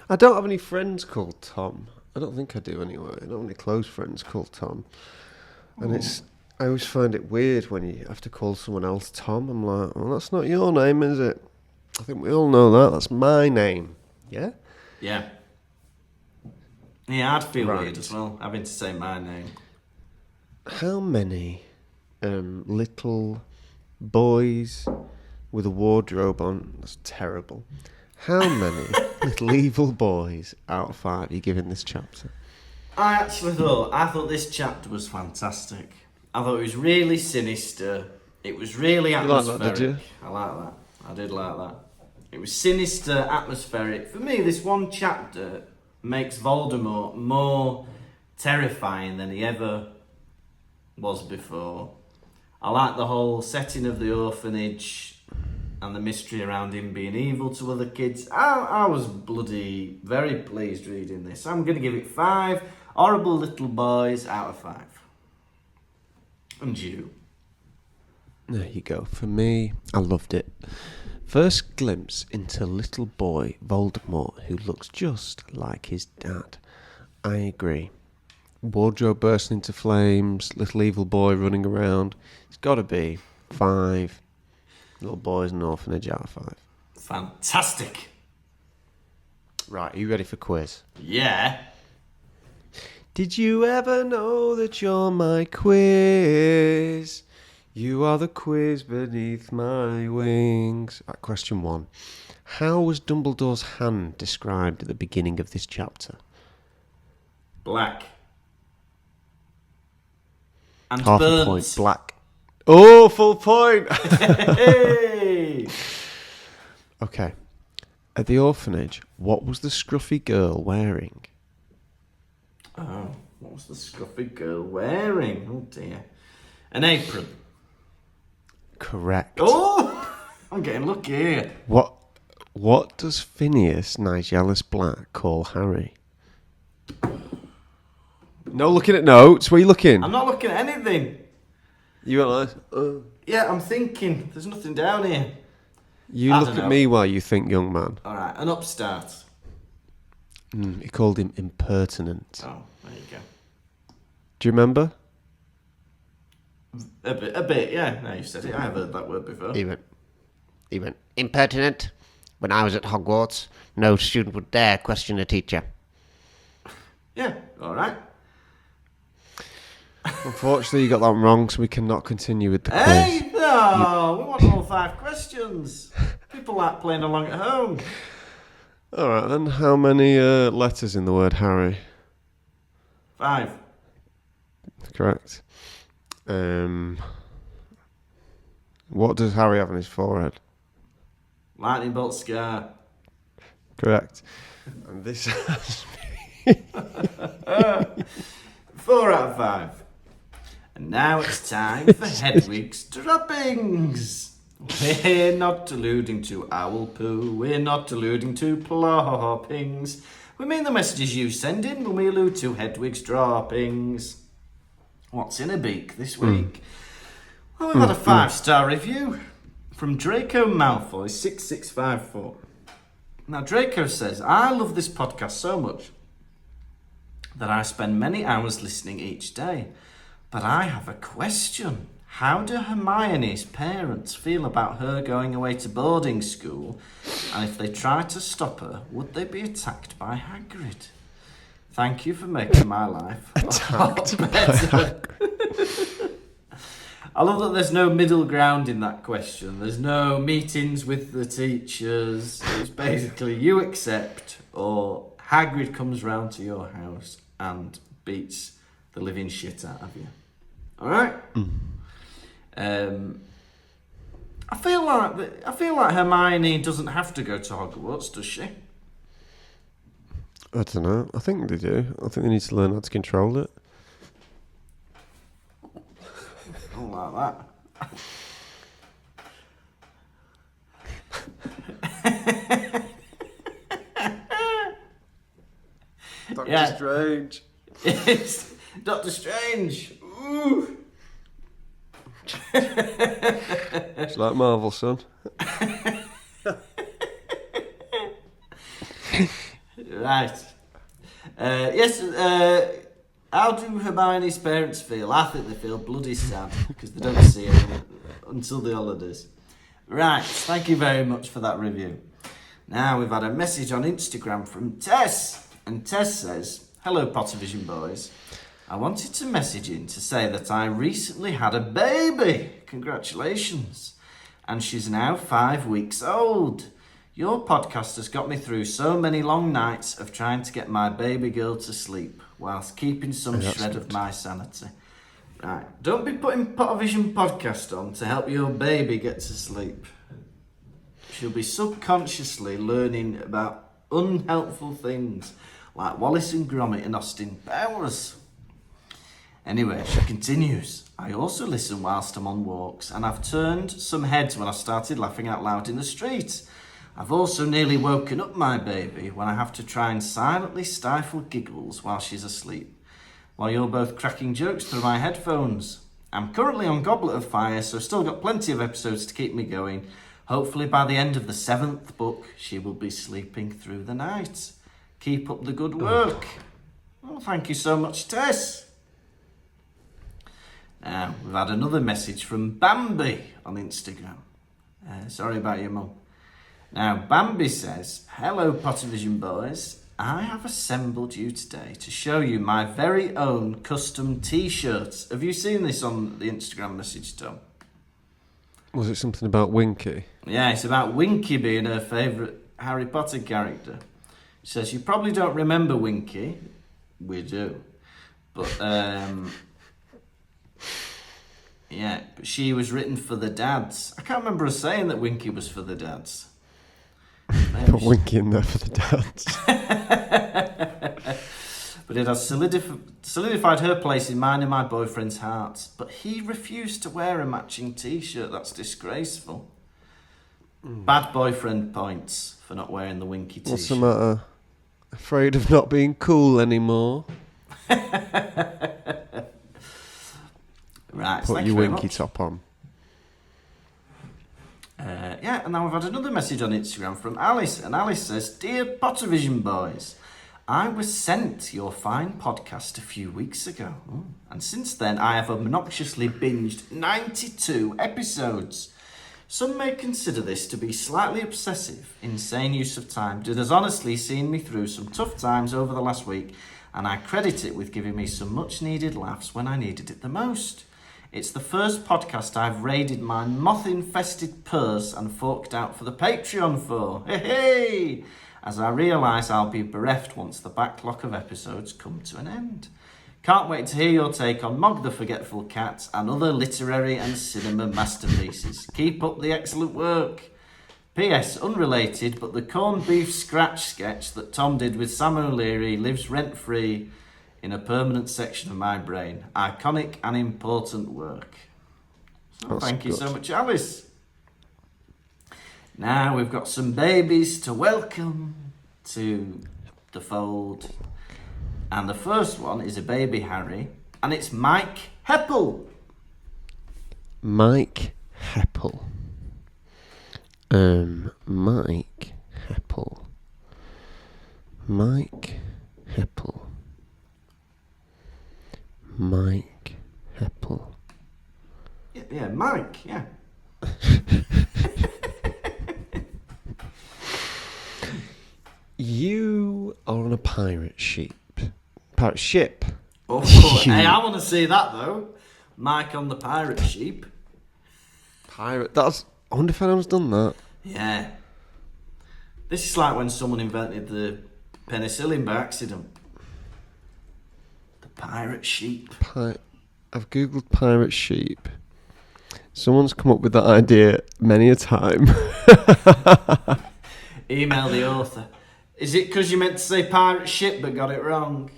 I don't have any friends called Tom. I don't think I do anyway. I don't have any close friends called Tom. And I always find it weird when you have to call someone else Tom. I'm like, well, that's not your name, is it? I think we all know that. That's my name. Yeah? Yeah. Yeah, I'd feel Right. weird as well, having to say my name. How many little boys with a wardrobe on? That's terrible. How many little evil boys out of 5 are you giving this chapter? I thought this chapter was fantastic. I thought it was really sinister. It was really atmospheric. You like that, did you? I like that. I did like that. It was sinister, atmospheric. For me, this one chapter makes Voldemort more terrifying than he ever was before. I like the whole setting of the orphanage and the mystery around him being evil to other kids. I was bloody very pleased reading this. I'm going to give it 5 horrible little boys out of 5. And you? There you go. For me, I loved it. First glimpse into little boy Voldemort, who looks just like his dad. I agree. Wardrobe bursting into flames, little evil boy running around. It's got to be 5 little boys in an orphanage out of 5. Fantastic. Right, are you ready for quiz? Yeah. Did you ever know that you're my quiz? You are the quiz beneath my wings. Right, question 1. How was Dumbledore's hand described at the beginning of this chapter? Black. And Half burnt. a point. Black. Oh, full point. Hey! Okay. At the orphanage, what was the scruffy girl wearing? Oh, what was the scruffy girl wearing? Oh dear. An apron. Correct. Oh! I'm getting lucky here. What does Phineas Nigellus Black call Harry? No looking at notes. Where are you looking? I'm not looking at anything. You went like, Yeah, I'm thinking. There's nothing down here. You I look don't at know. me while you think, young man. Alright, an upstart. He called him impertinent. Oh, there you go. Do you remember? A bit, yeah. Now you said it. I have heard that word before. He went, impertinent. When I was at Hogwarts, no student would dare question a teacher. Yeah, alright. Unfortunately, you got that wrong, so we cannot continue with the quiz. Hey, no, we want all 5 questions. People like playing along at home. All right, then. How many letters in the word Harry? 5. Correct. What does Harry have on his forehead? Lightning bolt scar. Correct. And this has 4 out of 5. And now it's time for Hedwig's droppings. We're not alluding to owl poo. We're not alluding to ploppings. We mean the messages you send in when we allude to Hedwig's droppings. What's in a beak this week? Well, we've had a 5-star review from Draco Malfoy 6654. Now, Draco says, I love this podcast so much that I spend many hours listening each day. But I have a question. How do Hermione's parents feel about her going away to boarding school? And if they try to stop her, would they be attacked by Hagrid? Thank you for making my life a lot better. I love that there's no middle ground in that question. There's no meetings with the teachers. It's basically you accept or Hagrid comes round to your house and beats the living shit out of you. All right? I feel like Hermione doesn't have to go to Hogwarts, does she? I don't know. I think they do. I think they need to learn how to control it. I don't like that. Doctor Strange. It's Doctor Strange. Ooh. It's like Marvel, son. Right. How do Hermione's parents feel? I think they feel bloody sad because they don't see her until the holidays. Right. Thank you very much for that review. Now we've had a message on Instagram from Tess. And Tess says, hello Pottervision boys. I wanted to message in to say that I recently had a baby. Congratulations. And she's now 5 weeks old. Your podcast has got me through so many long nights of trying to get my baby girl to sleep whilst keeping some shred of my sanity. Right, don't be putting Pottervision podcast on to help your baby get to sleep. She'll be subconsciously learning about unhelpful things like Wallace and Gromit and Austin Powers. Anyway, she continues. I also listen whilst I'm on walks, and I've turned some heads when I started laughing out loud in the street. I've also nearly woken up my baby when I have to try and silently stifle giggles while she's asleep, while you're both cracking jokes through my headphones. I'm currently on Goblet of Fire, so I've still got plenty of episodes to keep me going. Hopefully by the end of the 7th book, she will be sleeping through the night. Keep up the good work. Well, thank you so much, Tess. Now, we've had another message from Bambi on Instagram. Sorry about your mum. Now, Bambi says, hello Pottervision boys. I have assembled you today to show you my very own custom t-shirts. Have you seen this on the Instagram message, Tom? Was it something about Winky? Yeah, it's about Winky being her favourite Harry Potter character. She says, you probably don't remember Winky. We do. But, yeah, but she was written for the dads. I can't remember her saying that Winky was for the dads. Put Winky in there for the dads. But it has solidified her place in mine and my boyfriend's hearts. But he refused to wear a matching t-shirt. That's disgraceful. Bad boyfriend points for not wearing the Winky t-shirt. What's the matter? Afraid of not being cool anymore? Right, put your Winky top on. Yeah, and now we've had another message on Instagram from Alice, and Alice says, Dear Pottervision boys, I was sent your fine podcast a few weeks ago, and since then I have obnoxiously binged 92 episodes. Some may consider this to be slightly obsessive, insane use of time. It has honestly seen me through some tough times over the last week, and I credit it with giving me some much-needed laughs when I needed it the most. It's the first podcast I've raided my moth-infested purse and forked out for the Patreon for. Hey, hey! As I realise I'll be bereft once the backlog of episodes come to an end. Can't wait to hear your take on Mog the Forgetful Cat and other literary and cinema masterpieces. Keep up the excellent work. P.S. Unrelated, but the corned beef scratch sketch that Tom did with Sam O'Leary lives rent-free in a permanent section of my brain. Iconic and important work. So thank you so much, Alice. Now we've got some babies to welcome to the fold. And the first one is a baby Harry, and it's Mike Heppel. Mike Heppel. Mike Heppel. Mike Heppel. Mike Heppel. Yeah, Mike, yeah. You are on a pirate ship. Pirate ship. Oh, hey, I want to see that though. Mike on the pirate sheep. Pirate. That's. I wonder if anyone's done that. Yeah. This is like when someone invented the penicillin by accident. The pirate sheep. I've googled pirate sheep. Someone's come up with that idea many a time. Email the author. Is it because you meant to say pirate ship but got it wrong?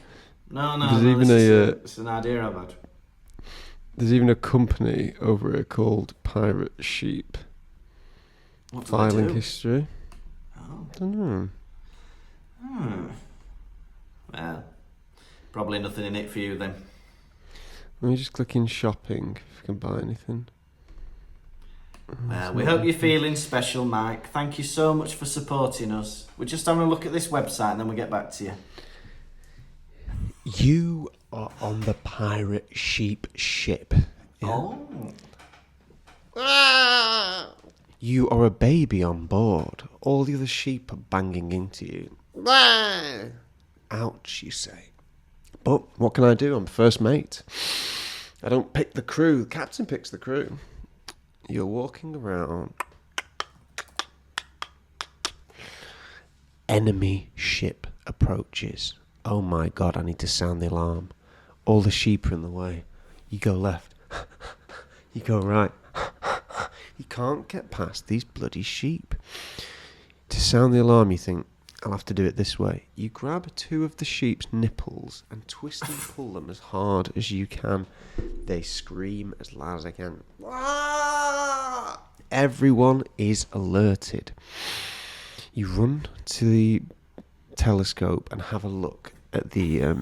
No, it's an idea I've had. There's even a company over here called Pirate Sheep. What do Filing they do? history. Oh. I don't know. Well, probably nothing in it for you then. Let me just click in shopping if I can buy anything. Well, we hope you're feeling special, Mike. Thank you so much for supporting us. We're just having a look at this website and then we'll get back to you. You are on the pirate sheep ship. Yeah. Oh. You are a baby on board. All the other sheep are banging into you. Ouch, you say. But what can I do? I'm first mate. I don't pick the crew. The captain picks the crew. You're walking around. Enemy ship approaches. Oh my god, I need to sound the alarm. All the sheep are in the way. You go left. You go right. You can't get past these bloody sheep. To sound the alarm, you think, I'll have to do it this way. You grab two of the sheep's nipples and twist and pull them as hard as you can. They scream as loud as they can. Everyone is alerted. You run to the telescope and have a look at the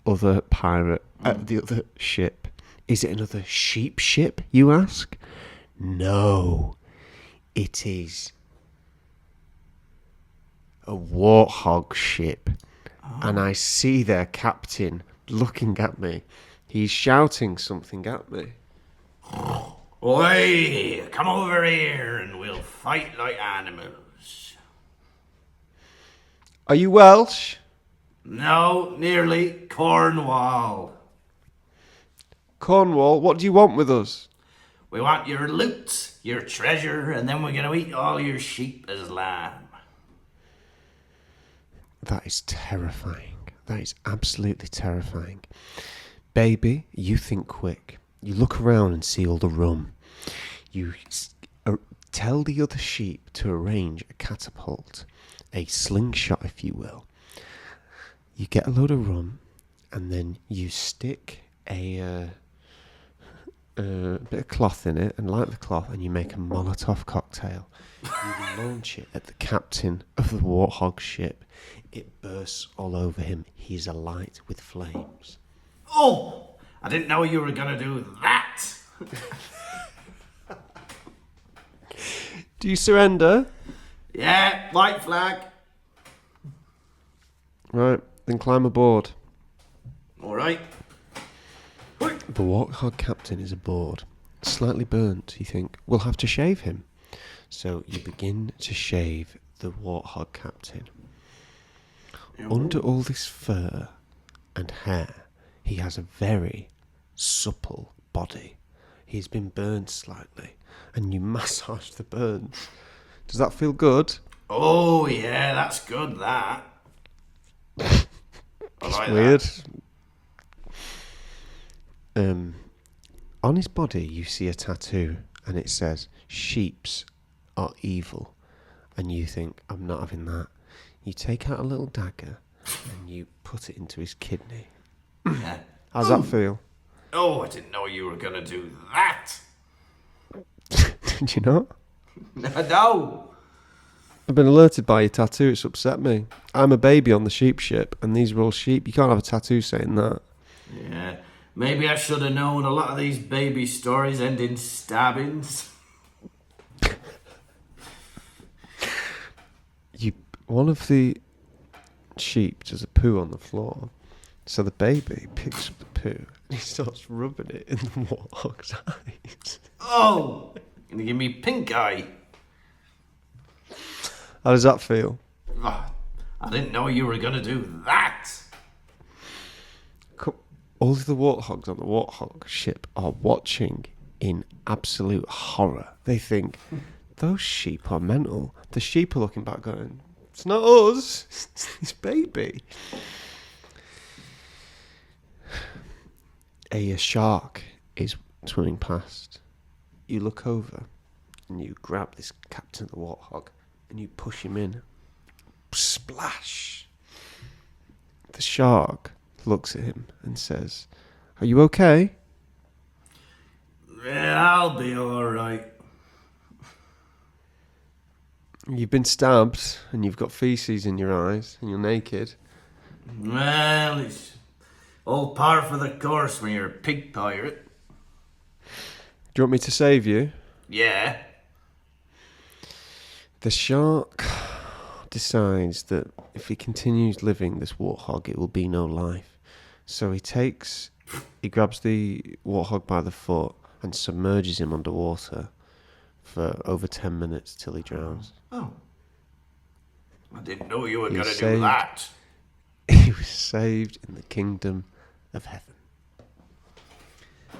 other pirate, at the other ship. Is it another sheep ship, you ask? No, it is a warthog ship. And I see their captain looking at me. He's shouting something at me. Oi, come over here and we'll fight like animals. Are you Welsh? No, nearly. Cornwall. Cornwall, what do you want with us? We want your loot, your treasure, and then we're going to eat all your sheep as lamb. That is terrifying. That is absolutely terrifying. Baby, you think quick. You look around and see all the rum. You tell the other sheep to arrange a catapult, a slingshot, if you will. You get a load of rum, and then you stick a bit of cloth in it and light the cloth, and you make a Molotov cocktail. You launch it at the captain of the warthog ship. It bursts all over him. He's alight with flames. Oh, I didn't know you were going to do that. Do you surrender? Yeah, white flag. Right, then climb aboard. All right. The warthog captain is aboard. Slightly burnt, you think. We'll have to shave him. So you begin to shave the warthog captain. under all this fur and hair, he has a very supple body. He's been burned slightly, and you massage the burns. Does that feel good? Oh, yeah, that's good, that. I It's like weird. that. On his body, you see a tattoo, and it says, "Sheeps are evil." And you think, I'm not having that. You take out a little dagger, and you put it into his kidney. Yeah. How's that feel? Oh, I didn't know you were going to do that. Did you not? No. I've been alerted by your tattoo. It's upset me. I'm a baby on the sheep ship, and these are all sheep. You can't have a tattoo saying that. Yeah. Maybe I should have known a lot of these baby stories end in stabbings. One of the sheep does a poo on the floor, so the baby picks up the poo and he starts rubbing it in the warthog's eyes. Oh! Gonna give me pink eye. How does that feel? Oh, I didn't know you were gonna do that. All of the warthogs on the warthog ship are watching in absolute horror. They think, those sheep are mental. The sheep are looking back going, it's not us, it's this baby. A shark is swimming past. You look over and you grab this captain of the warthog and you push him in. Splash! The shark looks at him and says, "Are you okay?" Yeah, I'll be alright. You've been stabbed and you've got feces in your eyes and you're naked. Well, it's all par for the course when you're a pig pirate. Do you want me to save you? Yeah. The shark decides that if he continues living this warthog, it will be no life. So he grabs the warthog by the foot and submerges him underwater for over 10 minutes till he drowns. Oh. I didn't know you were He's going to do saved. that. He was saved in the kingdom of heaven.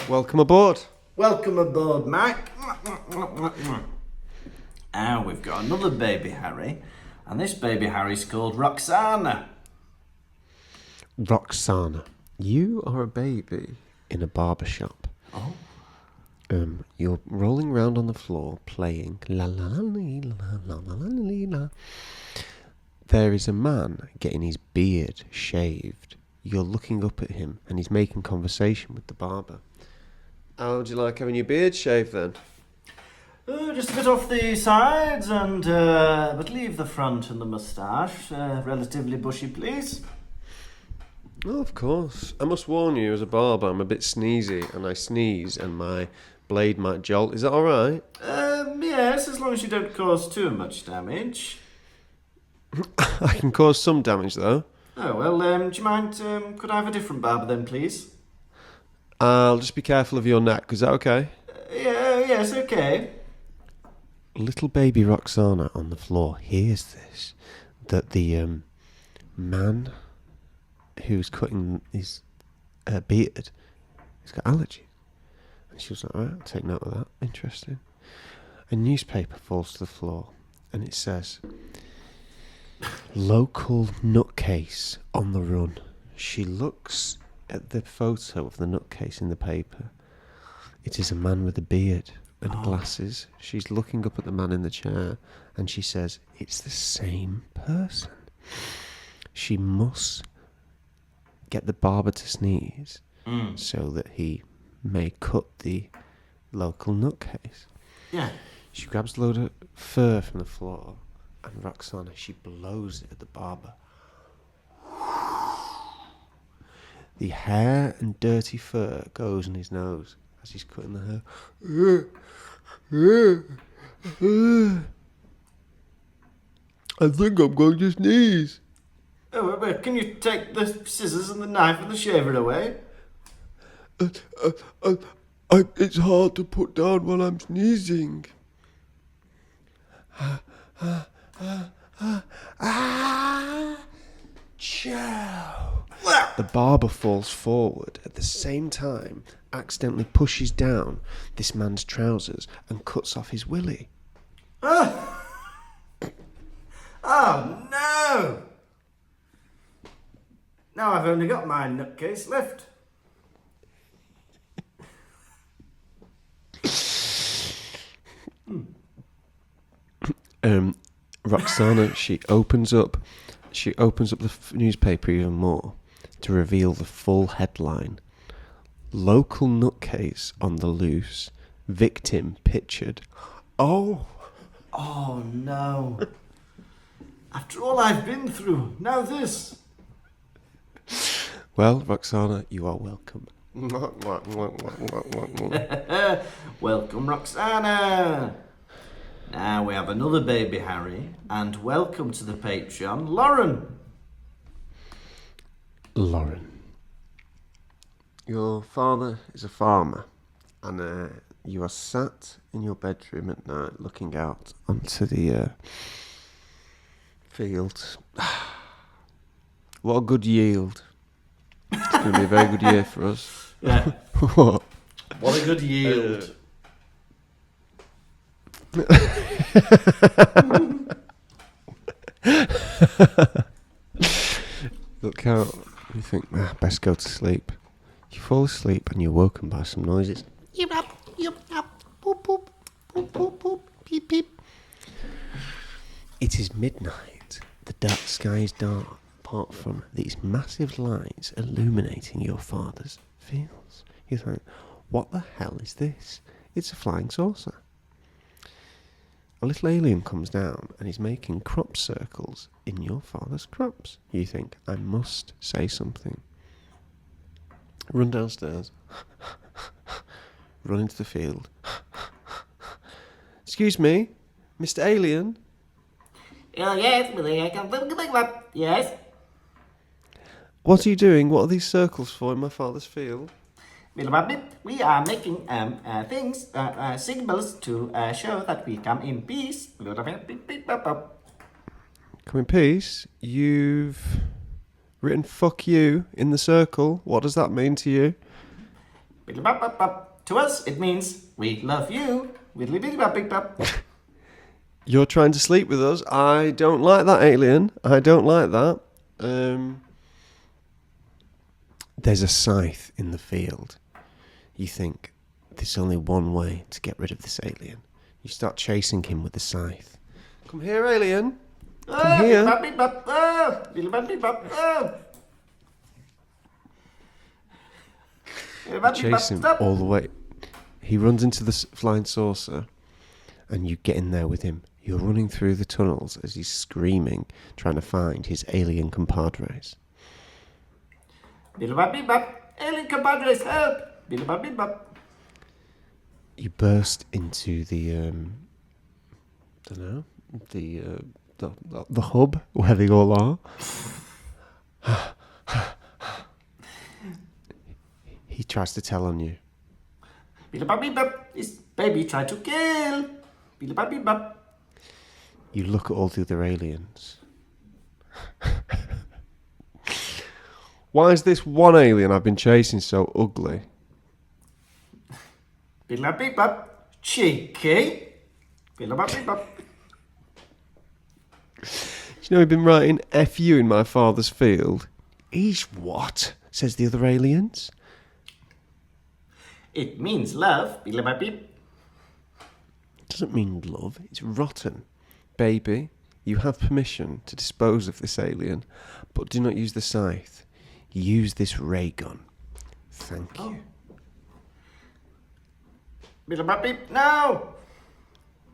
Welcome aboard. Welcome aboard, Mac. And we've got another baby Harry. And this baby Harry's called Roxana. Roxana, you are a baby in a barber shop. Oh. You're rolling around on the floor playing la la la la la la la la. There is a man getting his beard shaved. You're looking up at him and he's making conversation with the barber. How would you like having your beard shaved then? Just a bit off the sides and but leave the front and the moustache relatively bushy, please. Oh, of course. I must warn you, as a barber, I'm a bit sneezy, and I sneeze and my blade might jolt. Is that all right? Yes, as long as you don't cause too much damage. I can cause some damage, though. Oh, well, do you mind, could I have a different barber then, please? I'll just be careful of your neck. Is that okay? Yes, okay. Little baby Roxana on the floor hears this, that the man who's cutting his beard has got allergies. And she was like, all right, I'll take note of that. Interesting. A newspaper falls to the floor and it says, "Local nutcase on the run." She looks at the photo of the nutcase in the paper. It is a man with a beard and glasses. She's looking up at the man in the chair and she says, it's the same person. She must get the barber to sneeze so that he may cut the local nutcase. Yeah. She grabs a load of fur from the floor and Roxana, she blows it at the barber. The hair and dirty fur goes in his nose as he's cutting the hair. I think I'm going to sneeze. Oh, wait, can you take the scissors and the knife and the shaver away? It's hard to put down while I'm sneezing. Show. The barber falls forward at the same time, accidentally pushes down this man's trousers and cuts off his willy. Oh, oh no! Now I've only got my nutcase left. Roxana, she opens up the newspaper even more to reveal the full headline. Local nutcase on the loose. Victim pictured. Oh no. After all I've been through, now this. Well, Roxana, you are welcome. Welcome, Roxana. Now we have another baby Harry, and welcome to the Patreon, Lauren. Lauren, your father is a farmer, and you are sat in your bedroom at night looking out onto the fields. What a good yield. It's going to be a very good year for us. Yeah. What? What a good yield. Look out. You think, best go to sleep. You fall asleep and you're woken by some noises. Yip up, boop, boop, boop, boop, boop, beep, beep. It is midnight. The dark sky is dark, apart from these massive lights illuminating your father's fields. You think, what the hell is this? It's a flying saucer. A little alien comes down and is making crop circles in your father's crops. You think, I must say something. Run downstairs. Run into the field. Excuse me, Mr. Alien? Yes. What are you doing? What are these circles for in my father's field? We are making things, symbols to show that we come in peace. Come in peace? You've written fuck you in the circle. What does that mean to you? To us, it means we love you. You're trying to sleep with us. I don't like that, alien. I don't like that. There's a scythe in the field. You think, there's only one way to get rid of this alien. You start chasing him with the scythe. Come here, alien. Come here. Chase him all the way. He runs into the flying saucer, and you get in there with him. You're running through the tunnels as he's screaming, trying to find his alien compadres. Alien compadres, help! You burst into the the hub where they all are. He tries to tell on you. This baby tried to kill. You look at all the other aliens. Why is this one alien I've been chasing so ugly? Cheeky. Do you know we've been writing F you in my father's field? He's what? Says the other aliens. It means love. It doesn't mean love. It's rotten. Baby, you have permission to dispose of this alien, but do not use the scythe. Use this ray gun. Thank you. No!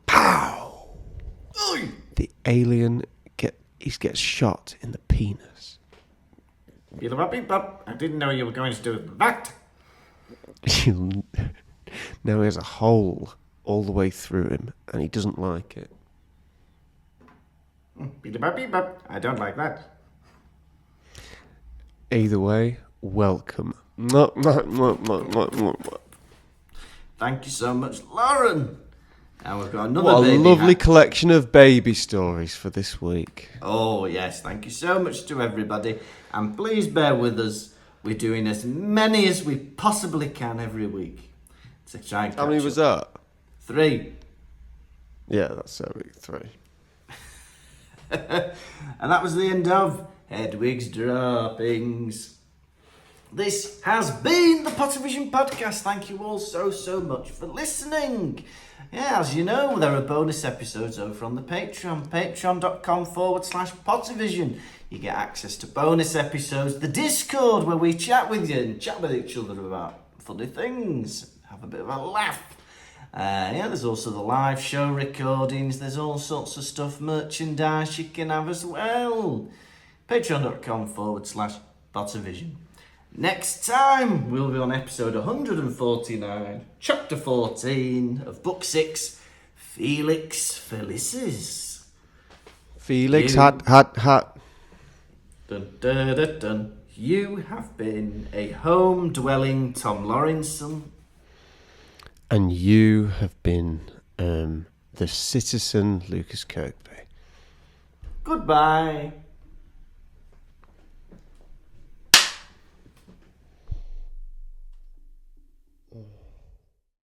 Pow! Oy! The alien gets shot in the penis. I didn't know you were going to do that. Now he has a hole all the way through him, and he doesn't like it. I don't like that. Either way, welcome. Thank you so much, Lauren. And we've got another What a baby lovely hack. collection of baby stories for this week. Oh, yes. Thank you so much to everybody. And please bear with us. We're doing as many as we possibly can every week. To try and How many catch was up. that? 3. Yeah, that's week 3. And that was the end of Hedwig's Droppings. This has been the Pottervision podcast. Thank you all so much for listening. Yeah, as you know, there are bonus episodes over on the Patreon, patreon.com/Pottervision. You get access to bonus episodes, the Discord where we chat with you and chat with each other about funny things, have a bit of a laugh. There's also the live show recordings, there's all sorts of stuff, merchandise you can have as well. Patreon.com/Pottervision. Next time, we'll be on episode 149, chapter 14 of book 6, Felix Felicis. Felix, You- hat. Dun, dun, dun, dun. You have been a home-dwelling Tom Lawrenson. And you have been the citizen Lucas Kirkby. Goodbye. Oh.